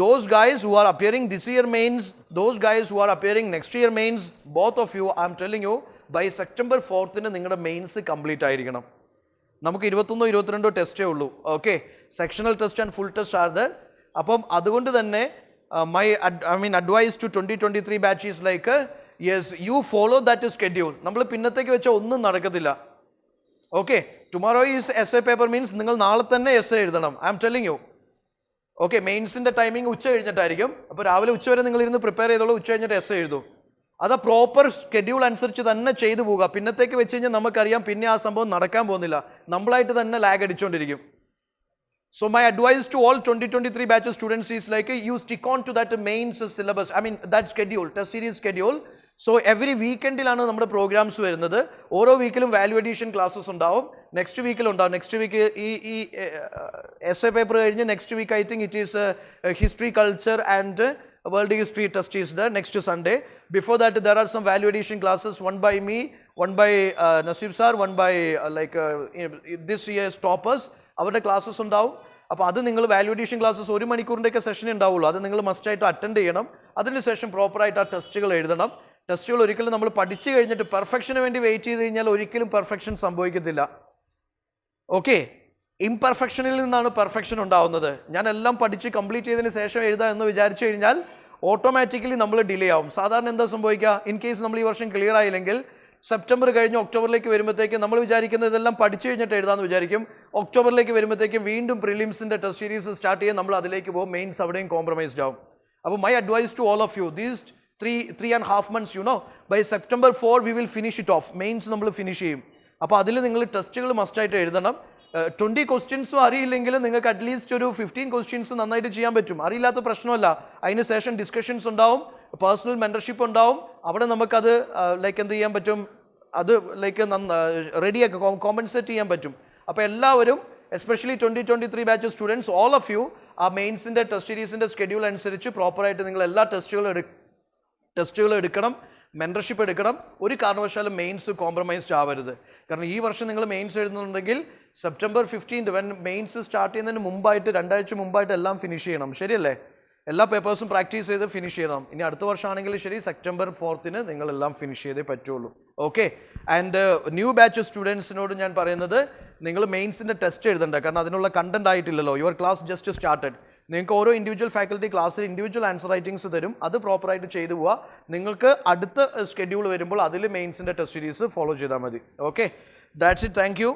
those guys who are appearing this year mains, those guys who are appearing next year mains, both of you, I am telling you, by September 4th നിങ്ങളുടെ മെയിൻസ് കംപ്ലീറ്റ് ആയിരിക്കണം. നമുക്ക് 21 22 ടെസ്റ്റേ ഉള്ളൂ. Okay, sectional test and full test are there. അപ്പം അതുകൊണ്ട് തന്നെ advice to 2023 batch is like, yes, you follow that schedule. നമ്മൾ പിന്നത്തേക്ക് വെച്ചാൽ ഒന്നും നടക്കത്തില്ല. Okay, tomorrow is essay paper means നിങ്ങൾ നാളെ തന്നെ എസ് എ എഴുതണം. I M telling you. Okay, മെയിൻസിൻ്റെ ടൈമിംഗ് ഉച്ച കഴിഞ്ഞിട്ടായിരിക്കും. അപ്പോൾ രാവിലെ ഉച്ച വരെ നിങ്ങൾ ഇരുന്ന് പ്രിപ്പയർ ചെയ്തോളൂ, ഉച്ച കഴിഞ്ഞിട്ട് എസ് എഴുതൂ. അത് പ്രോപ്പർ സ്കെഡ്യൂൾ അനുസരിച്ച് തന്നെ ചെയ്തു പോവുക. പിന്നത്തേക്ക് വെച്ച് കഴിഞ്ഞാൽ നമുക്കറിയാം പിന്നെ ആ സംഭവം നടക്കാൻ പോകുന്നില്ല, നമ്മളായിട്ട് തന്നെ lag അടിച്ചുകൊണ്ടിരിക്കും. So my advice to all 2023 batch students is like, you stick on to that mains syllabus, I mean that schedule, test series schedule. So every weekend ilana nammade programs varunathu. Oro weekilum value addition classes undavum. Next week il undavum. Next week essay paper kazhinju next week I think it is history, culture and world history test is there next Sunday. Before that there are some value addition classes, one by me, one by Nasib sir, one by this year's toppers. Avade classes undavum. അപ്പോൾ അത് നിങ്ങൾ value addition classes 1 മണിക്കൂറിൻ്റെയൊക്കെ session ഉണ്ടാവുള്ളൂ. അത് നിങ്ങൾ മസ്റ്റായിട്ട് attend ചെയ്യണം. അതിന് ശേഷം പ്രോപ്പറായിട്ട് ആ ടെസ്റ്റുകൾ എഴുതണം. ടെസ്റ്റുകൾ ഒരിക്കലും നമ്മൾ പഠിച്ചു കഴിഞ്ഞിട്ട് പെർഫെക്ഷന് വേണ്ടി വെയിറ്റ് ചെയ്ത് കഴിഞ്ഞാൽ ഒരിക്കലും പെർഫെക്ഷൻ സംഭവിക്കത്തില്ല. ഓക്കെ, ഇംപെർഫെക്ഷനിൽ നിന്നാണ് പെർഫെക്ഷൻ ഉണ്ടാവുന്നത്. ഞാൻ എല്ലാം പഠിച്ച് കംപ്ലീറ്റ് ചെയ്തതിന് ശേഷം എഴുതാം എന്ന് വിചാരിച്ചു കഴിഞ്ഞാൽ ഓട്ടോമാറ്റിക്കലി നമ്മൾ ഡിലേ ആവും. സാധാരണ എന്താ സംഭവിക്കുക, ഇൻ കേസ് നമ്മൾ ഈ വർഷം ക്ലിയർ ആയില്ലെങ്കിൽ സെപ്റ്റംബർ കഴിഞ്ഞ് ഒക്ടോബറിലേക്ക് വരുമ്പോഴത്തേക്കും നമ്മൾ വിചാരിക്കുന്നത് ഇതെല്ലാം പഠിച്ചു കഴിഞ്ഞിട്ട് എഴുതാമെന്ന് വിചാരിക്കും. ഒക്ടോബറിലേക്ക് വരുമ്പോഴത്തേക്കും വീണ്ടും പ്രിലിംസിൻ്റെ ടെസ്റ്റ് സീരീസ് സ്റ്റാർട്ട് ചെയ്യാൻ നമ്മൾ അതിലേക്ക് പോകും. മെയിൻസ് അവിടെയും കോംപ്രമൈസ്ഡ് ആവും. അപ്പോൾ my advice to all of you, these 3.5 months, you know, by September 4 we will finish it off. Mains നമ്മൾ ഫിനിഷ് ചെയ്യും. അപ്പോൾ അതിൽ നിങ്ങൾ ടെസ്റ്റുകൾ മസ്റ്റായിട്ട് എഴുതണം. 20 ക്വസ്റ്റ്യൻസും അറിയില്ലെങ്കിൽ നിങ്ങൾക്ക് അറ്റ്ലീസ്റ്റ് ഒരു 15 ക്വസ്റ്റ്യൻസ് നന്നായിട്ട് ചെയ്യാൻ പറ്റും. അറിയില്ലാത്ത പ്രശ്നമല്ല. അതിന് ശേഷം ഡിസ്കഷൻസ് ഉണ്ടാവും, പേഴ്സണൽ മെൻറ്റർഷിപ്പ് ഉണ്ടാവും. അവിടെ നമുക്കത് ലൈക്ക് എന്ത് ചെയ്യാൻ പറ്റും, അത് ലൈക്ക് റെഡിയാക്കി കോമ്പൻസേറ്റ് ചെയ്യാൻ പറ്റും. അപ്പോൾ എല്ലാവരും especially 2023 batch students, all of you, ആ മെയിൻസിൻ്റെ ടെസ്റ്റ് സീരീസിൻ്റെ സ്കെഡ്യൂൾ അനുസരിച്ച് പ്രോപ്പറായിട്ട് നിങ്ങൾ എല്ലാ ടെസ്റ്റുകളും എടുക്കണം, മെൻറ്റർഷിപ്പ് എടുക്കണം. ഒരു കാരണവശാലും മെയിൻസ് കോംപ്രമൈസ്ഡ് ആവരുത്. കാരണം ഈ വർഷം നിങ്ങൾ മെയിൻസ് എഴുതുന്നുണ്ടെങ്കിൽ September 15th when mains start ചെയ്യുന്നതിന് മുമ്പായിട്ട് 2 ആഴ്ച മുമ്പായിട്ട് എല്ലാം ഫിനിഷ് ചെയ്യണം. ശരിയല്ലേ? എല്ലാ പേപ്പേഴ്സും പ്രാക്ടീസ് ചെയ്ത് ഫിനിഷ് ചെയ്യണം. ഇനി അടുത്ത വർഷമാണെങ്കിൽ ശരി, September 4th നിങ്ങളെല്ലാം ഫിനിഷ് ചെയ്തേ പറ്റുള്ളൂ. ഓക്കെ, ആൻഡ് ന്യൂ ബാച്ച് സ്റ്റുഡൻസിനോട് ഞാൻ പറയുന്നത്, നിങ്ങൾ മെയിൻസിൻ്റെ ടെസ്റ്റ് എഴുതണ്ട. കാരണം അതിനുള്ള കണ്ടന്റ് ആയിട്ടില്ലല്ലോ. Your class just started. നിങ്ങൾക്ക് ഓരോ ഇൻഡിവിജ്വൽ ഫാക്കൽറ്റി ക്ലാസ്സിൽ ഇൻഡിവിജ്വൽ ആൻസർ റൈറ്റിംഗ്സ് തരും. അത് പ്രോപ്പറായിട്ട് ചെയ്തു പോവുക. നിങ്ങൾക്ക് അടുത്ത സ്കെഡ്യൂൾ വരുമ്പോൾ അതിൽ മെയിൻസിൻ്റെ ടെസ്റ്റ് സീരീസ് ഫോളോ ചെയ്താൽ മതി. Okay, that's it. Thank you.